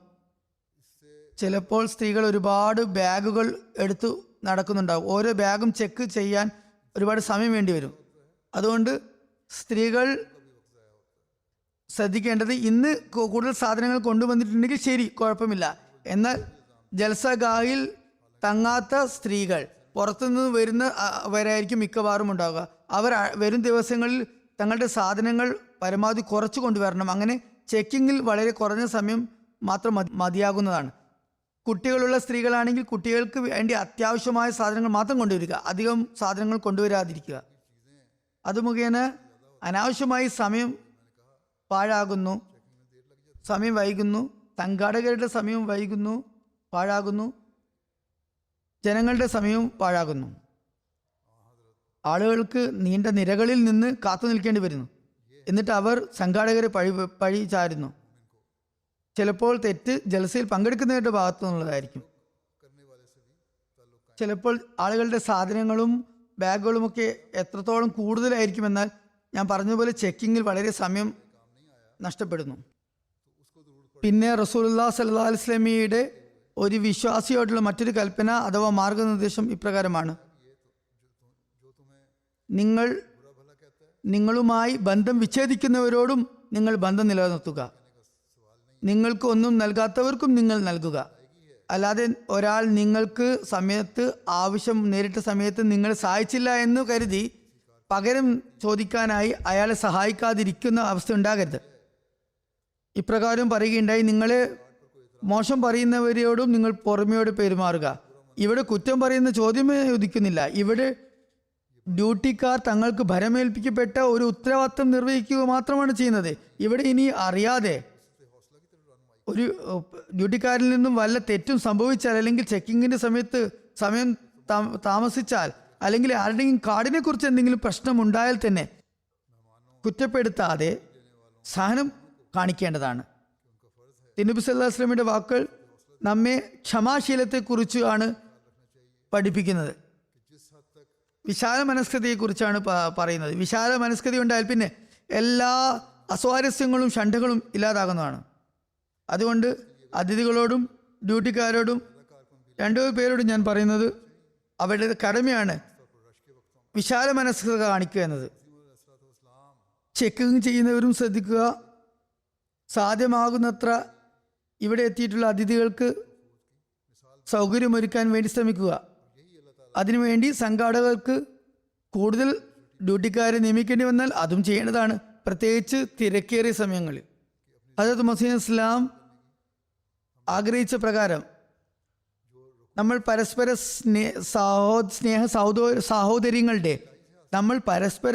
ചിലപ്പോൾ സ്ത്രീകൾ ഒരുപാട് ബാഗുകൾ എടുത്തു നടക്കുന്നുണ്ടാകും. ഓരോ ബാഗും ചെക്ക് ചെയ്യാൻ ഒരുപാട് സമയം വേണ്ടി വരും. അതുകൊണ്ട് സ്ത്രീകൾ ശ്രദ്ധിക്കേണ്ടത്, ഇന്ന് കൂടുതൽ സാധനങ്ങൾ കൊണ്ടുവന്നിട്ടുണ്ടെങ്കിൽ ശരി, കുഴപ്പമില്ല. എന്നാൽ ജൽസഗാഹിൽ തങ്ങാത്ത സ്ത്രീകൾ പുറത്തുനിന്ന് വരായിരിക്കും മിക്കവാറും ഉണ്ടാവുക. അവർ വരും ദിവസങ്ങളിൽ തങ്ങളുടെ സാധനങ്ങൾ പരമാവധി കുറച്ച് കൊണ്ടുവരണം. അങ്ങനെ ചെക്കിങ്ങിൽ വളരെ കുറഞ്ഞ സമയം മാത്രം മതിയാകുന്നതാണ്. കുട്ടികളുള്ള സ്ത്രീകളാണെങ്കിൽ കുട്ടികൾക്ക് വേണ്ടി അത്യാവശ്യമായ സാധനങ്ങൾ മാത്രം കൊണ്ടുവരിക, അധികം സാധനങ്ങൾ കൊണ്ടുവരാതിരിക്കുക. അത് മുഖേന അനാവശ്യമായി സമയം പാഴാകുന്നു, സമയം വൈകുന്നു, സംഘാടകരുടെ സമയം വൈകുന്നു, പാഴാകുന്നു, ജനങ്ങളുടെ സമയവും പാഴാകുന്നു. ആളുകൾക്ക് നീണ്ട നിരകളിൽ നിന്ന് കാത്തു നിൽക്കേണ്ടി വരുന്നു. എന്നിട്ട് അവർ സംഘാടകരെ പഴി ചാരുന്നു. ചിലപ്പോൾ തെറ്റ് ജലസയിൽ പങ്കെടുക്കുന്നവരുടെ ഭാഗത്തു നിന്നുള്ളതായിരിക്കും. ചിലപ്പോൾ ആളുകളുടെ സാധനങ്ങളും ബാഗുകളുമൊക്കെ എത്രത്തോളം കൂടുതലായിരിക്കുമെന്നാൽ ഞാൻ പറഞ്ഞതുപോലെ ചെക്കിങ്ങിൽ വളരെ സമയം നഷ്ടപ്പെടുന്നു. പിന്നെ റസൂലുള്ളാഹി സ്വല്ലല്ലാഹു അലൈഹി വസല്ലമയുടെ ഒരു വിശ്വാസിയോടുള്ള മറ്റൊരു കൽപ്പന അഥവാ മാർഗനിർദ്ദേശം ഇപ്രകാരമാണ്: നിങ്ങളുമായി ബന്ധം വിച്ഛേദിക്കുന്നവരോടും നിങ്ങൾ ബന്ധം നിലനിർത്തുക. നിങ്ങൾക്ക് ഒന്നും നൽകാത്തവർക്കും നിങ്ങൾ നൽകുക. അല്ലാതെ ഒരാൾ നിങ്ങൾക്ക് നേരിട്ട സമയത്ത് നിങ്ങൾ സഹായിച്ചില്ല എന്ന് കരുതി പകരം ചോദിക്കാനായി അയാളെ സഹായിക്കാതിരിക്കുന്ന അവസ്ഥ ഉണ്ടാകരുത്. ഇപ്രകാരം പറയുകയുണ്ടായി: നിങ്ങളെ മോശം പറയുന്നവരോടും നിങ്ങൾ പുറമെയോട് പെരുമാറുക. ഇവിടെ കുറ്റം പറയുന്ന ചോദ്യമേ ഉദിക്കുന്നില്ല. ഇവിടെ ഡ്യൂട്ടിക്കാർ തങ്ങൾക്ക് ഭരമേൽപ്പിക്കപ്പെട്ട ഒരു ഉത്തരവാദിത്തം നിർവഹിക്കുക മാത്രമാണ് ചെയ്യുന്നത്. ഇവിടെ ഇനി അറിയാതെ ഒരു ഡ്യൂട്ടിക്കാരിൽ നിന്നും വല്ല തെറ്റും സംഭവിച്ചാൽ, അല്ലെങ്കിൽ ചെക്കിങ്ങിൻ്റെ സമയത്ത് സമയം താമസിച്ചാൽ, അല്ലെങ്കിൽ ആരുടെയും കാർഡിനെ കുറിച്ച് എന്തെങ്കിലും പ്രശ്നമുണ്ടായാൽ തന്നെ കുറ്റപ്പെടുത്താതെ സഹനം കാണിക്കേണ്ടതാണ്. തിരുനബി സല്ലല്ലാഹു അലൈഹി വസല്ലമയുടെ വാക്കുകൾ നമ്മെ ക്ഷമാശീലത്തെക്കുറിച്ചാണ് പഠിപ്പിക്കുന്നത്. വിശാല മനസ്കതയെക്കുറിച്ചാണ് പറയുന്നത്. വിശാല മനസ്കത ഉണ്ടായാൽ പിന്നെ എല്ലാ അസ്വാരസ്യങ്ങളും ഷണ്ഠകളും ഇല്ലാതാകുന്നതാണ്. അതുകൊണ്ട് അതിഥികളോടും ഡ്യൂട്ടിക്കാരോടും രണ്ടുപേരോടും ഞാൻ പറയുന്നത് അവരുടെ കടമയാണ് വിശാല മനസ്കത കാണിക്കുക എന്നത്. ചെക്കിങ് ചെയ്യുന്നവരും ശ്രദ്ധിക്കുക. സാധ്യമാകുന്നത്ര ഇവിടെ എത്തിയിട്ടുള്ള അതിഥികൾക്ക് സൗകര്യമൊരുക്കാൻ വേണ്ടി ശ്രമിക്കുക. അതിനുവേണ്ടി സംഘാടകർക്ക് കൂടുതൽ ഡ്യൂട്ടിക്കാരെ നിയമിക്കേണ്ടി വന്നാൽ അതും ചെയ്യേണ്ടതാണ്, പ്രത്യേകിച്ച് തിരക്കേറിയ സമയങ്ങളിൽ. ഹദരത്ത് മസീഹ് ഇസ്ലാം ആഗ്രഹിച്ച പ്രകാരം നമ്മൾ പരസ്പര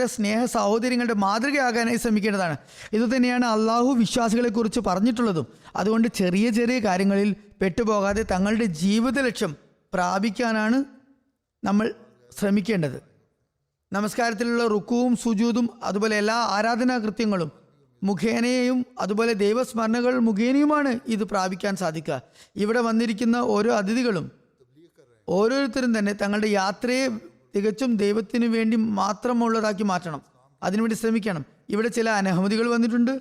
സ്നേഹ സഹോദര്യങ്ങളുടെ മാതൃകയാകാനായി ശ്രമിക്കേണ്ടതാണ്. ഇതുതന്നെയാണ് അള്ളാഹു വിശ്വാസികളെ കുറിച്ച് പറഞ്ഞിട്ടുള്ളതും. അതുകൊണ്ട് ചെറിയ ചെറിയ കാര്യങ്ങളിൽ പെട്ടുപോകാതെ തങ്ങളുടെ ജീവിത ലക്ഷ്യം പ്രാപിക്കാനാണ് നമ്മൾ ശ്രമിക്കേണ്ടത്. നമസ്കാരത്തിലുള്ള റുക്കുവും സുജൂദും അതുപോലെ എല്ലാ ആരാധനാ കൃത്യങ്ങളും മുഖേനയും അതുപോലെ ദൈവസ്മരണകൾ മുഖേനയുമാണ് ഇത് പ്രാപിക്കാൻ സാധിക്കുക. ഇവിടെ വന്നിരിക്കുന്ന ഓരോ അതിഥികളും ഓരോരുത്തരും തന്നെ തങ്ങളുടെ യാത്രയെ തികച്ചും ദൈവത്തിന് വേണ്ടി മാത്രമുള്ളതാക്കി മാറ്റണം. അതിനുവേണ്ടി ശ്രമിക്കണം. ഇവിടെ ചില അനഹമതികൾ വന്നിട്ടുണ്ട്,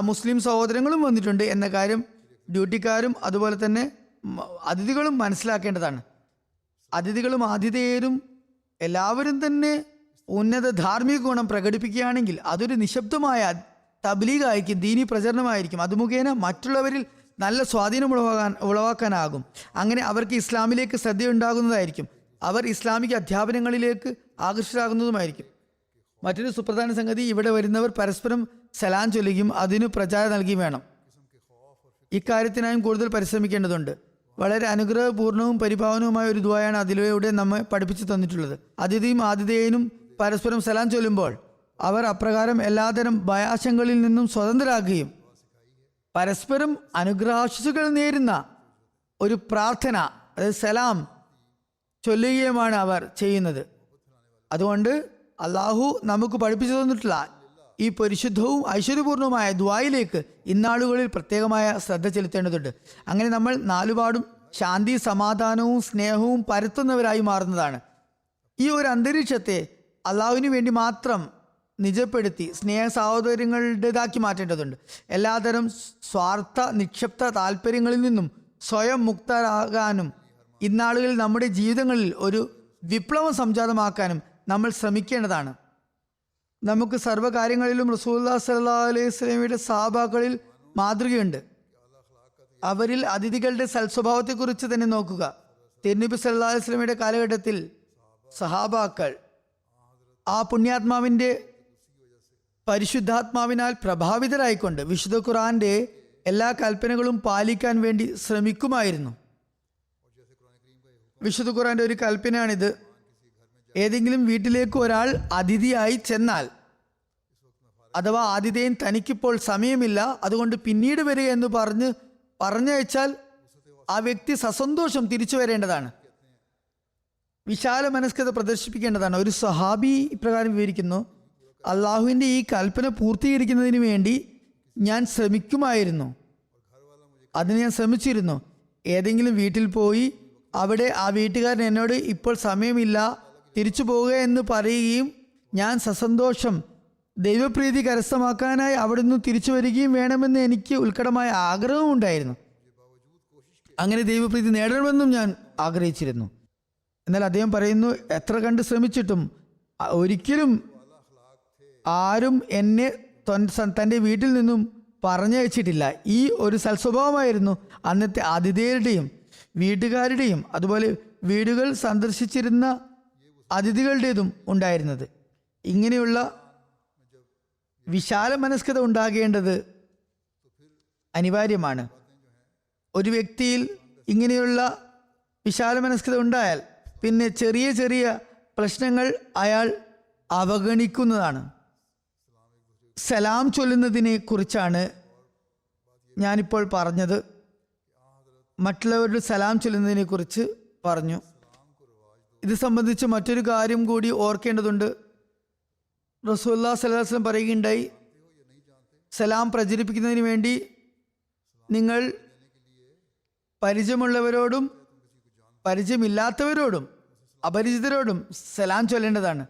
മുസ്ലിം സഹോദരങ്ങളും വന്നിട്ടുണ്ട് എന്ന കാര്യം ഡ്യൂട്ടിക്കാരും അതുപോലെ തന്നെ അതിഥികളും മനസ്സിലാക്കേണ്ടതാണ്. അതിഥികളും ആതിഥേയരും എല്ലാവരും തന്നെ ഉന്നത ധാർമ്മിക ഗുണം പ്രകടിപ്പിക്കുകയാണെങ്കിൽ അതൊരു നിശബ്ദമായ തബ്ലീഗായിരിക്കും, ദീനി പ്രചരണമായിരിക്കും. അത് മുഖേന മറ്റുള്ളവരിൽ നല്ല സ്വാധീനം ഉളവാക്കാനാകും. അങ്ങനെ അവർക്ക് ഇസ്ലാമിലേക്ക് ശ്രദ്ധയുണ്ടാകുന്നതായിരിക്കും. അവർ ഇസ്ലാമിക അധ്യാപനങ്ങളിലേക്ക് ആകർഷകരാകുന്നതുമായിരിക്കും. മറ്റൊരു സുപ്രധാന സംഗതി, ഇവിടെ വരുന്നവർ പരസ്പരം സലാം ചൊല്ലുകയും അതിന് പ്രചാരം നൽകുകയും വേണം. ഇക്കാര്യത്തിനായും കൂടുതൽ പരിശ്രമിക്കേണ്ടതുണ്ട്. വളരെ അനുഗ്രഹപൂർണവും പരിഭാവനവുമായ ഒരു ദുആയാണ് അതിലൂടെ നമ്മെ പഠിപ്പിച്ചു തന്നിട്ടുള്ളത്. അതിഥിയും ആതിഥേയനും പരസ്പരം സലാം ചൊല്ലുമ്പോൾ അവർ അപ്രകാരം എല്ലാതരം ഭയാശങ്കകളിൽ നിന്നും സ്വതന്ത്രരാകുകയും പരസ്പരം അനുഗ്രഹാശിസുകൾ നേരുന്ന ഒരു പ്രാർത്ഥന, അതായത് സലാം ചൊല്ലുകയുമാണ് അവർ ചെയ്യുന്നത്. അതുകൊണ്ട് അള്ളാഹു നമുക്ക് പഠിപ്പിച്ചു തന്നിട്ടുള്ള ഈ പരിശുദ്ധവും ഐശ്വര്യപൂർണവുമായ ദ്വായിലേക്ക് ഇന്നാളുകളിൽ പ്രത്യേകമായ ശ്രദ്ധ ചെലുത്തേണ്ടതുണ്ട്. അങ്ങനെ നമ്മൾ നാലുപാടും ശാന്തി, സമാധാനവും സ്നേഹവും പരത്തുന്നവരായി മാറുന്നതാണ്. ഈ ഒരു അന്തരീക്ഷത്തെ അള്ളാഹുവിന് വേണ്ടി മാത്രം നിജപ്പെടുത്തി സ്നേഹ സഹോദര്യങ്ങളുടേതാക്കി മാറ്റേണ്ടതുണ്ട്. എല്ലാതരം സ്വാർത്ഥ നിക്ഷിപ്ത താല്പര്യങ്ങളിൽ നിന്നും സ്വയം മുക്തരാകാനും ഇന്നാളുകളിൽ നമ്മുടെ ജീവിതങ്ങളിൽ ഒരു വിപ്ലവം സംജാതമാക്കാനും നമ്മൾ ശ്രമിക്കേണ്ടതാണ്. നമുക്ക് സർവ്വകാര്യങ്ങളിലും റസൂലുള്ളാഹി സ്വല്ലല്ലാഹു അലൈഹി വസല്ലമയുടെ സഹാബാക്കളിൽ മാതൃകയുണ്ട്. അവരിൽ അതിഥികളുടെ സൽസ്വഭാവത്തെക്കുറിച്ച് തന്നെ നോക്കുക. തിരുനബി സല്ലല്ലാഹു അലൈഹി വസല്ലമയുടെ കാലഘട്ടത്തിൽ സഹാബാക്കൾ ആ പുണ്യാത്മാവിൻ്റെ പരിശുദ്ധാത്മാവിനാൽ പ്രഭാവിതരായിക്കൊണ്ട് വിശുദ്ധ ഖുർആന്റെ എല്ലാ കൽപ്പനകളും പാലിക്കാൻ വേണ്ടി ശ്രമിക്കുമായിരുന്നു. വിശുദ്ധ ഖുർആന്റെ ഒരു കൽപ്പനയാണിത്. ഏതെങ്കിലും വീട്ടിലേക്ക് ഒരാൾ അതിഥിയായി ചെന്നാൽ അഥവാ ആതിഥേയൻ തനിക്കിപ്പോൾ സമയമില്ല, അതുകൊണ്ട് പിന്നീട് വരിക എന്ന് പറഞ്ഞയച്ചാൽ ആ വ്യക്തി സസന്തോഷം തിരിച്ചു വരേണ്ടതാണ്, വിശാല മനസ്കത പ്രദർശിപ്പിക്കേണ്ടതാണ്. ഒരു സഹാബി ഇപ്രകാരം വിവരിക്കുന്നു: അള്ളാഹുവിൻ്റെ ഈ കൽപ്പന പൂർത്തീകരിക്കുന്നതിന് വേണ്ടി ഞാൻ ശ്രമിക്കുമായിരുന്നു, അതിന് ഞാൻ ശ്രമിച്ചിരുന്നു. ഏതെങ്കിലും വീട്ടിൽ പോയി അവിടെ ആ വീട്ടുകാരൻ എന്നോട് ഇപ്പോൾ സമയമില്ല, തിരിച്ചു പോവുക എന്ന് പറയുകയും ഞാൻ സസന്തോഷം ദൈവപ്രീതി കരസ്ഥമാക്കാനായി അവിടെ നിന്ന് തിരിച്ചു വരികയും വേണമെന്ന് എനിക്ക് ഉത്കടമായ ആഗ്രഹവും ഉണ്ടായിരുന്നു. അങ്ങനെ ദൈവപ്രീതി നേടണമെന്നും ഞാൻ ആഗ്രഹിച്ചിരുന്നു. എന്നാൽ അദ്ദേഹം പറയുന്നു, എത്ര കണ്ട് ശ്രമിച്ചിട്ടും ഒരിക്കലും ആരും എന്നെ തൻ്റെ വീട്ടിൽ നിന്നും പറഞ്ഞയച്ചിട്ടില്ല. ഈ ഒരു സൽസ്വഭാവമായിരുന്നു അന്നത്തെ ആതിഥേയരുടെയും വീട്ടുകാരുടെയും അതുപോലെ വീടുകൾ സന്ദർശിച്ചിരുന്ന അതിഥികളുടേതും ഉണ്ടായിരുന്നത്. ഇങ്ങനെയുള്ള വിശാല മനസ്കത ഉണ്ടാകേണ്ടത് അനിവാര്യമാണ്. ഒരു വ്യക്തിയിൽ ഇങ്ങനെയുള്ള വിശാല മനസ്കത ഉണ്ടായാൽ പിന്നെ ചെറിയ ചെറിയ പ്രശ്നങ്ങൾ അയാൾ അവഗണിക്കുന്നതാണ്. സലാം ചൊല്ലുന്നതിനെ കുറിച്ചാണ് ഞാനിപ്പോൾ പറഞ്ഞത്. മറ്റുള്ളവരുടെ സലാം ചൊല്ലുന്നതിനെ കുറിച്ച് പറഞ്ഞു. ഇത് സംബന്ധിച്ച് മറ്റൊരു കാര്യം കൂടി ഓർക്കേണ്ടതുണ്ട്. റസൂലുള്ളാഹി സ്വല്ലല്ലാഹു അലൈഹി വസല്ലം പറയുകയുണ്ടായി, സലാം പ്രചരിപ്പിക്കുന്നതിന് വേണ്ടി നിങ്ങൾ പരിചയമുള്ളവരോടും പരിചയമില്ലാത്തവരോടും അപരിചിതരോടും സലാം ചൊല്ലേണ്ടതാണ്.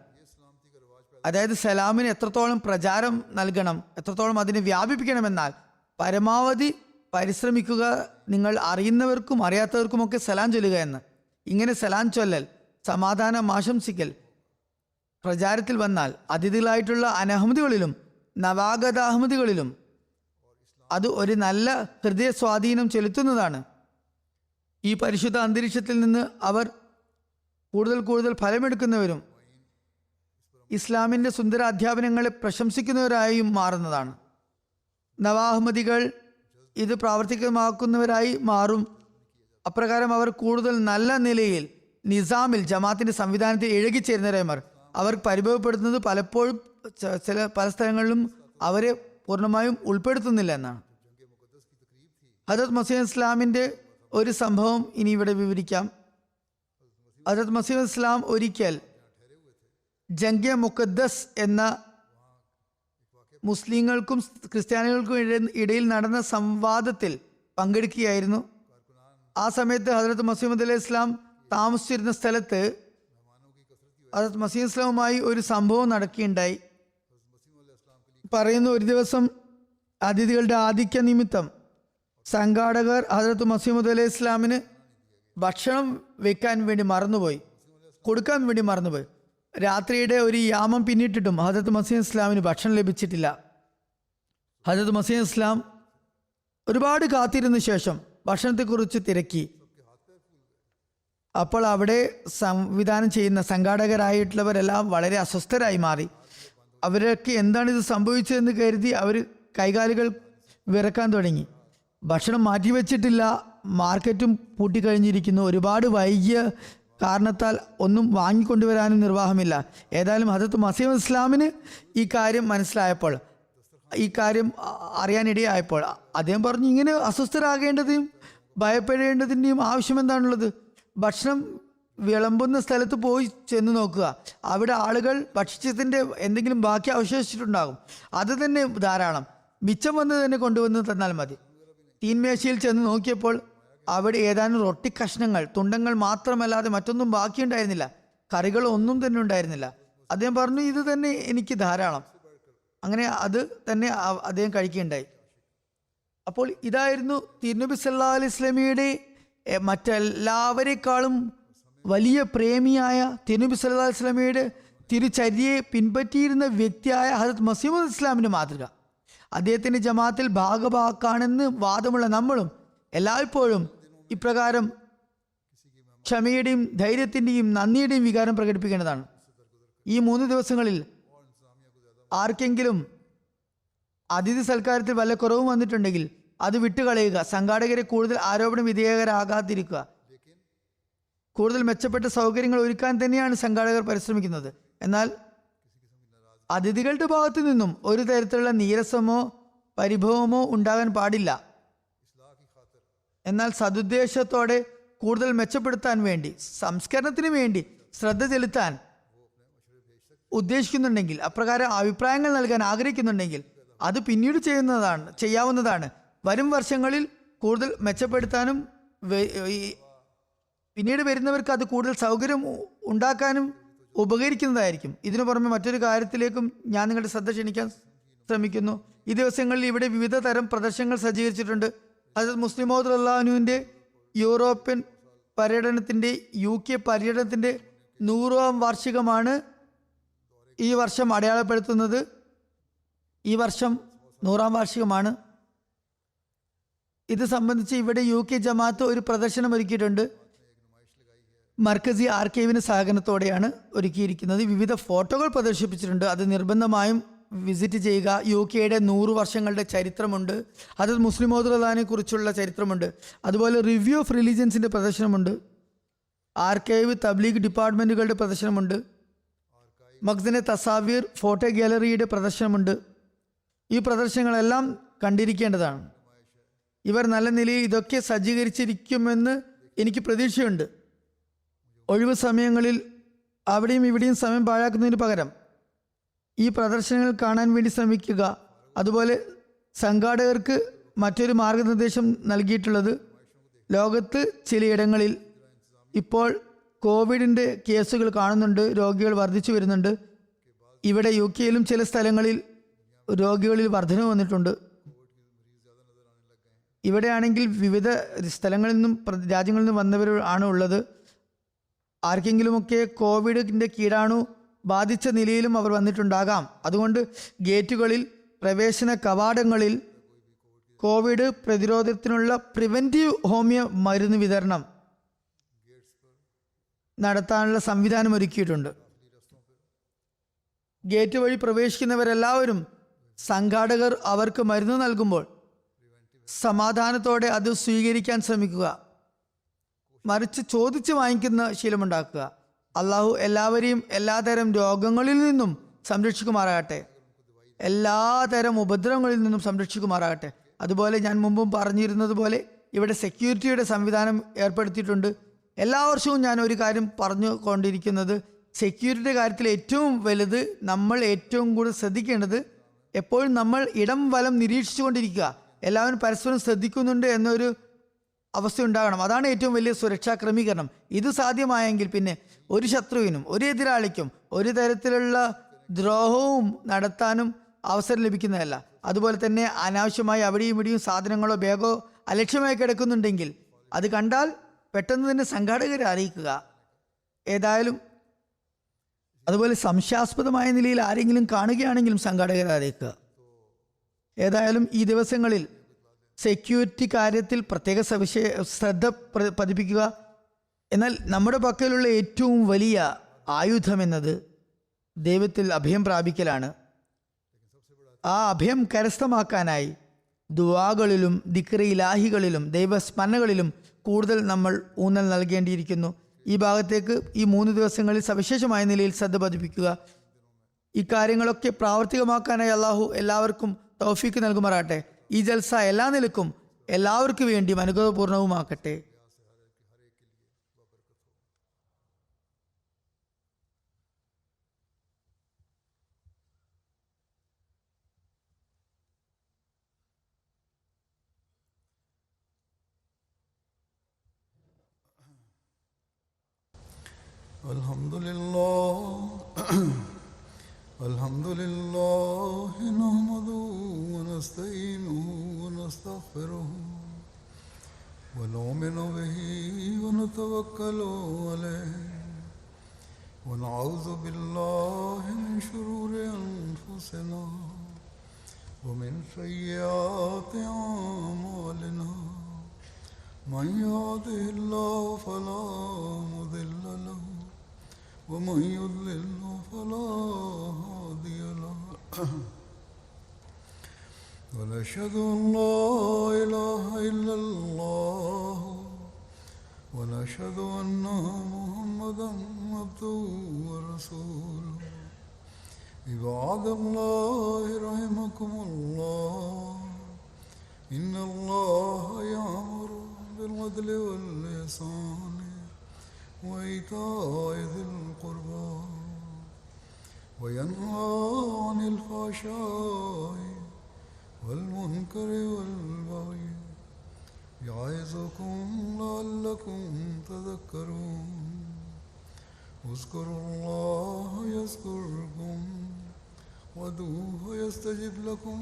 അതായത് സലാമിന് എത്രത്തോളം പ്രചാരം നൽകണം, എത്രത്തോളം അതിനെ വ്യാപിപ്പിക്കണമെന്നാൽ പരമാവധി പരിശ്രമിക്കുക, നിങ്ങൾ അറിയുന്നവർക്കും അറിയാത്തവർക്കുമൊക്കെ സലാം ചൊല്ലുക എന്ന്. ഇങ്ങനെ സലാം ചൊല്ലൽ, സമാധാനം ആശംസിക്കൽ പ്രചാരത്തിൽ വന്നാൽ അതിഥികളായിട്ടുള്ള അനഹമ്മദികളിലും നവാഗത അഹമ്മദികളിലും അത് ഒരു നല്ല ഹൃദയ സ്വാധീനം ചെലുത്തുന്നതാണ്. ഈ പരിശുദ്ധ അന്തരീക്ഷത്തിൽ നിന്ന് അവർ കൂടുതൽ കൂടുതൽ ഫലമെടുക്കുന്നവരും ഇസ്ലാമിൻ്റെ സുന്ദര അധ്യാപനങ്ങളെ പ്രശംസിക്കുന്നവരായും മാറുന്നതാണ്. നവാഹമ്മദികൾ ഇത് പ്രാവർത്തികമാക്കുന്നവരായി മാറും. അപ്രകാരം അവർ കൂടുതൽ നല്ല നിലയിൽ നിസാമിൽ ജമാഅത്തിൻ്റെ സംവിധാനത്തിൽ ഇഴകിച്ചേരുന്നവരായി മാറും. അവർ പരിഭവപ്പെടുത്തുന്നത് പലപ്പോഴും പല സ്ഥലങ്ങളിലും അവരെ പൂർണ്ണമായും ഉൾപ്പെടുത്തുന്നില്ല എന്നാണ്. ഹദരത്ത് മസീഹ് ഇസ്ലാമിൻ്റെ ഒരു സംഭവം ഇനി ഇവിടെ വിവരിക്കാം. ഹദരത്ത് മസീഹ് ഇസ്ലാം ഒരിക്കൽ ജംഗെ മുഖദ്ദസ് എന്ന മുസ്ലിങ്ങൾക്കും ക്രിസ്ത്യാനികൾക്കും ഇടയിൽ നടന്ന സംവാദത്തിൽ പങ്കെടുക്കുകയായിരുന്നു. ആ സമയത്ത് ഹദരത്ത് മസീഹ് അലൈഹി ഇസ്ലാം താമസിച്ചിരുന്ന സ്ഥലത്ത് ഹദരത്ത് മസീഹ് ഇസ്ലാമുമായി ഒരു സംഭവം നടക്കുകയുണ്ടായി. പറയുന്നു, ഒരു ദിവസം അതിഥികളുടെ ആധിക്യ നിമിത്തം സംഘാടകർ ഹദരത്ത് മസീഹ് അലൈഹി ഇസ്ലാമിന് ഭക്ഷണം വെക്കാൻ വേണ്ടി മറന്നുപോയി, കൊടുക്കാൻ വേണ്ടി മറന്നുപോയി. രാത്രിയുടെ ഒരു യാമം പിന്നിട്ടിട്ടും ഹദരത്ത് മസീഹ് ഇസ്ലാമിന് ഭക്ഷണം ലഭിച്ചിട്ടില്ല. ഹദരത്ത് മസീഹ് ഇസ്ലാം ഒരുപാട് കാത്തിരുന്ന ശേഷം ഭക്ഷണത്തെക്കുറിച്ച് തിരക്കി. അപ്പോൾ അവിടെ സംവിധാനം ചെയ്യുന്ന സംഘാടകരായിട്ടുള്ളവരെല്ലാം വളരെ അസ്വസ്ഥരായി മാറി. അവരൊക്കെ എന്താണിത് സംഭവിച്ചതെന്ന് കരുതി അവർ കൈകാലുകൾ വിറക്കാൻ തുടങ്ങി. ഭക്ഷണം മാറ്റിവെച്ചിട്ടില്ല, മാർക്കറ്റും പൂട്ടിക്കഴിഞ്ഞിരിക്കുന്നു, ഒരുപാട് വൈകിയ കാരണത്താൽ ഒന്നും വാങ്ങിക്കൊണ്ടുവരാനും നിർവാഹമില്ല. ഏതായാലും ഹദരത്ത് മസീഹ് ഇസ്ലാമിന് ഈ കാര്യം മനസ്സിലായപ്പോൾ, ഈ കാര്യം അറിയാനിടയായപ്പോൾ അദ്ദേഹം പറഞ്ഞു, ഇങ്ങനെ അസ്വസ്ഥരാകേണ്ടതും ഭയപ്പെടേണ്ടതിൻ്റെയും ആവശ്യം എന്താണുള്ളത്? ഭക്ഷണം വിളമ്പുന്ന സ്ഥലത്ത് പോയി ചെന്ന് നോക്കുക. അവിടെ ആളുകൾ ഭക്ഷ്യത്തിൻ്റെ എന്തെങ്കിലും ബാക്കി അവശേഷിച്ചിട്ടുണ്ടാകും. അത് തന്നെ ധാരാളം. മിച്ചം വന്ന് തന്നെ കൊണ്ടുവന്ന് തന്നാൽ മതി. തീൻമേശയിൽ ചെന്ന് നോക്കിയപ്പോൾ അവിടെ ഏതാനും റൊട്ടി കഷ്ണങ്ങൾ, തുണ്ടങ്ങൾ മാത്രമല്ലാതെ മറ്റൊന്നും ബാക്കിയുണ്ടായിരുന്നില്ല. കറികൾ ഒന്നും തന്നെ ഉണ്ടായിരുന്നില്ല. അദ്ദേഹം പറഞ്ഞു, ഇത് തന്നെ എനിക്ക് ധാരാളം. അങ്ങനെ അത് തന്നെ അദ്ദേഹം കഴിക്കുകയുണ്ടായി. അപ്പോൾ ഇതായിരുന്നു തിരുനബി സല്ലല്ലാഹു അലൈഹി വസല്ലമയുടെ മറ്റെല്ലാവരെക്കാളും വലിയ പ്രേമിയായ തിരുനബി സല്ലല്ലാഹു അലൈഹി വസല്ലമയുടെ തിരുചര്യയെ പിൻപറ്റിയിരുന്ന വ്യക്തിയായ ഹദരത്ത് മസീഹ് മൗഊദ് ഇസ്ലാമിൻ്റെ മാതൃക. അദ്ദേഹത്തിൻ്റെ ജമാഅത്തിൽ ഭാഗഭാക്കാണെന്ന് വാദമുള്ള നമ്മളും എല്ലായ്പ്പോഴും ഇപ്രകാരം ക്ഷമയുടെയും ധൈര്യത്തിൻ്റെയും നന്ദിയുടെയും വികാരം പ്രകടിപ്പിക്കേണ്ടതാണ്. ഈ 3 ദിവസങ്ങളിൽ ആർക്കെങ്കിലും അതിഥി സൽക്കാരത്തിൽ വല്ല കുറവും വന്നിട്ടുണ്ടെങ്കിൽ അത് വിട്ടുകളയുക. സംഘാടകരെ കൂടുതൽ ആരോപണ വിധേയകരാകാതിരിക്കുക. കൂടുതൽ മെച്ചപ്പെട്ട സൗകര്യങ്ങൾ ഒരുക്കാൻ തന്നെയാണ് സംഘാടകർ പരിശ്രമിക്കുന്നത്. എന്നാൽ അതിഥികളുടെ ഭാഗത്തു നിന്നും ഒരു തരത്തിലുള്ള നീരസമോ പരിഭവമോ ഉണ്ടാകാൻ പാടില്ല. എന്നാൽ സതുദ്ദേശത്തോടെ കൂടുതൽ മെച്ചപ്പെടുത്താൻ വേണ്ടി, സംസ്കരണത്തിന് വേണ്ടി ശ്രദ്ധ ചെലുത്താൻ ഉദ്ദേശിക്കുന്നുണ്ടെങ്കിൽ, അപ്രകാരം അഭിപ്രായങ്ങൾ നൽകാൻ ആഗ്രഹിക്കുന്നുണ്ടെങ്കിൽ അത് പിന്നീട് ചെയ്യാവുന്നതാണ്. വരും വർഷങ്ങളിൽ കൂടുതൽ മെച്ചപ്പെടുത്താനും പിന്നീട് വരുന്നവർക്ക് അത് കൂടുതൽ സൗകര്യം ഉണ്ടാക്കാനും ഉപകരിക്കുന്നതായിരിക്കും. ഇതിനു പുറമെ മറ്റൊരു കാര്യത്തിലേക്കും ഞാൻ നിങ്ങളുടെ ശ്രദ്ധ ക്ഷണിക്കാൻ ശ്രമിക്കുന്നു. ഈ ദിവസങ്ങളിൽ ഇവിടെ വിവിധ തരം പ്രദർശനങ്ങൾ സജ്ജീകരിച്ചിട്ടുണ്ട്. ഹദരത്ത് മുസ്ലിം മൗഊദ് റളിയല്ലാഹു അൻഹുവിൻ്റെ യൂറോപ്യൻ പര്യടനത്തിൻ്റെ UK പര്യടനത്തിൻ്റെ 100ാം വാർഷികമാണ് ഈ വർഷം അടയാളപ്പെടുത്തുന്നത്. ഈ വർഷം 100ാം വാർഷികമാണ്. ഇത് സംബന്ധിച്ച് ഇവിടെ UK ജമാഅത്ത് ഒരു പ്രദർശനം ഒരുക്കിയിട്ടുണ്ട്. മർക്കസി ആർക്കൈവിന് സഹകരണത്തോടെയാണ് ഒരുക്കിയിരിക്കുന്നത്. വിവിധ ഫോട്ടോകൾ പ്രദർശിപ്പിച്ചിട്ടുണ്ട്. അത് നിർബന്ധമായും വിസിറ്റ് ചെയ്യുക. UKയുടെ 100 വർഷങ്ങളുടെ ചരിത്രമുണ്ട്. അത് മുസ്ലിം മൗഊദ് റളിയല്ലാഹുവിനെ കുറിച്ചുള്ള ചരിത്രമുണ്ട്. അതുപോലെ റിവ്യൂ ഓഫ് റിലീജിയൻസിൻ്റെ പ്രദർശനമുണ്ട്. ആർക്കൈവ് തബ്ലീഗ് ഡിപ്പാർട്ട്മെൻറ്റുകളുടെ പ്രദർശനമുണ്ട്. മഖ്സനെ തസാവീർ ഫോട്ടോ ഗാലറിയുടെ പ്രദർശനമുണ്ട്. ഈ പ്രദർശനങ്ങളെല്ലാം കണ്ടിരിക്കേണ്ടതാണ്. ഇവർ നല്ല നിലയിൽ ഇതൊക്കെ സജ്ജീകരിച്ചിരിക്കുമെന്ന് എനിക്ക് പ്രതീക്ഷയുണ്ട്. ഒഴിവ് സമയങ്ങളിൽ അവിടെയും ഇവിടെയും സമയം പാഴാക്കുന്നതിന് പകരം ഈ പ്രദർശനങ്ങൾ കാണാൻ വേണ്ടി ശ്രമിക്കുക. അതുപോലെ സംഘാടകർക്ക് മറ്റൊരു മാർഗനിർദ്ദേശം നൽകിയിട്ടുള്ളത്, ലോകത്ത് ചിലയിടങ്ങളിൽ ഇപ്പോൾ കോവിഡിൻ്റെ കേസുകൾ കാണുന്നുണ്ട്, രോഗികൾ വർദ്ധിച്ചു വരുന്നുണ്ട്. ഇവിടെ UKയിലും ചില സ്ഥലങ്ങളിൽ രോഗികളിൽ വർധന വന്നിട്ടുണ്ട്. ഇവിടെയാണെങ്കിൽ വിവിധ സ്ഥലങ്ങളിൽ നിന്നും രാജ്യങ്ങളിൽ നിന്നും വന്നവർ ആണ് ഉള്ളത്. ആർക്കെങ്കിലുമൊക്കെ കോവിഡിൻ്റെ കീടാണു ബാധിച്ച നിലയിലും അവർ വന്നിട്ടുണ്ടാകാം. അതുകൊണ്ട് ഗേറ്റുകളിൽ, പ്രവേശന കവാടങ്ങളിൽ കോവിഡ് പ്രതിരോധത്തിനുള്ള പ്രിവെൻറ്റീവ് ഹോമിയോ മരുന്ന് വിതരണം നടത്താനുള്ള സംവിധാനം ഒരുക്കിയിട്ടുണ്ട്. ഗേറ്റ് വഴി പ്രവേശിക്കുന്നവരെല്ലാവരും സംഘാടകർ അവർക്ക് മരുന്ന് നൽകുമ്പോൾ സമാധാനത്തോടെ അത് സ്വീകരിക്കാൻ ശ്രമിക്കുക. മറിച്ച് ചോദിച്ച് വാങ്ങിക്കുന്ന ശീലമുണ്ടാക്കുക. അള്ളാഹു എല്ലാവരെയും എല്ലാതരം രോഗങ്ങളിൽ നിന്നും സംരക്ഷിക്കുമാറാകട്ടെ, എല്ലാതരം ഉപദ്രവങ്ങളിൽ നിന്നും സംരക്ഷിക്കുമാറാകട്ടെ. അതുപോലെ ഞാൻ മുമ്പും പറഞ്ഞിരുന്നത് പോലെ ഇവിടെ സെക്യൂരിറ്റിയുടെ സംവിധാനം ഏർപ്പെടുത്തിയിട്ടുണ്ട്. എല്ലാ വർഷവും ഞാൻ ഒരു കാര്യം പറഞ്ഞു കൊണ്ടിരിക്കുന്നത്, സെക്യൂരിറ്റിയുടെ കാര്യത്തിൽ ഏറ്റവും വലുത്, നമ്മൾ ഏറ്റവും കൂടുതൽ ശ്രദ്ധിക്കേണ്ടത്, എപ്പോഴും നമ്മൾ ഇടം വലം നിരീക്ഷിച്ചു കൊണ്ടിരിക്കുക. എല്ലാവരും പരസ്പരം ശ്രദ്ധിക്കുന്നുണ്ട് എന്നൊരു അവസ്ഥ ഉണ്ടാകണം. അതാണ് ഏറ്റവും വലിയ സുരക്ഷാ ക്രമീകരണം. ഇത് സാധ്യമായെങ്കിൽ പിന്നെ ഒരു ശത്രുവിനും ഒരു എതിരാളിക്കും ഒരു തരത്തിലുള്ള ദ്രോഹവും നടത്താനും അവസരം ലഭിക്കുന്നതല്ല. അതുപോലെ തന്നെ അനാവശ്യമായി അവിടെയും ഇവിടെയും സാധനങ്ങളോ ബാഗോ അലക്ഷ്യമായി കിടക്കുന്നുണ്ടെങ്കിൽ അത് കണ്ടാൽ പെട്ടെന്ന് തന്നെ സംഘാടകരെ അറിയിക്കുക. ഏതായാലും അതുപോലെ സംശയാസ്പദമായ നിലയിൽ ആരെങ്കിലും കാണുകയാണെങ്കിലും സംഘാടകരെ അറിയിക്കുക. ഏതായാലും ഈ ദിവസങ്ങളിൽ സെക്യൂരിറ്റി കാര്യത്തിൽ പ്രത്യേക ശ്രദ്ധ പതിപ്പിക്കുക. എന്നാൽ നമ്മുടെ പക്കലുള്ള ഏറ്റവും വലിയ ആയുധമെന്നത് ദൈവത്തിൽ അഭയം പ്രാപിക്കലാണ്. ആ അഭയം കരസ്ഥമാക്കാനായി ദുആകളിലും ദിക്ർ ഇലാഹികളിലും ദൈവസ്മരണകളിലും കൂടുതൽ നമ്മൾ ഊന്നൽ നൽകേണ്ടിയിരിക്കുന്നു. ഈ ഭാഗത്തേക്ക് ഈ 3 ദിവസങ്ങളിൽ സവിശേഷമായ നിലയിൽ ശ്രദ്ധ പതിപ്പിക്കുക. ഈ കാര്യങ്ങളൊക്കെ പ്രാവർത്തികമാക്കാനായി അള്ളാഹു എല്ലാവർക്കും തൗഫീക്ക് നൽകുമാറാകട്ടെ. ഈ ജൽസ എല്ലാ നിലക്കും എല്ലാവർക്കും വേണ്ടി അനുഗ്രഹപൂർണവുമാക്കട്ടെ. الحمد لله الحمد لله نحمده ونستعينه ونستغفره ونؤمن به ونتوكل عليه ونعوذ بالله من شرور أنفسنا ومن سيئات أعمالنا من يهده الله فلا مضل له ومن يضلل فلا هادي له ونشهد أن لا إله إلا الله ونشهد أن محمدا عبده ورسوله عباد الله رحمكم الله إن الله يأمر بالعدل والإحسان وإيتاء ذي القربى وينهى عن الفحشاء والمنكر والبغي يعظكم لعلكم تذكرون اذكروا الله يذكركم وادعوه يستجب لكم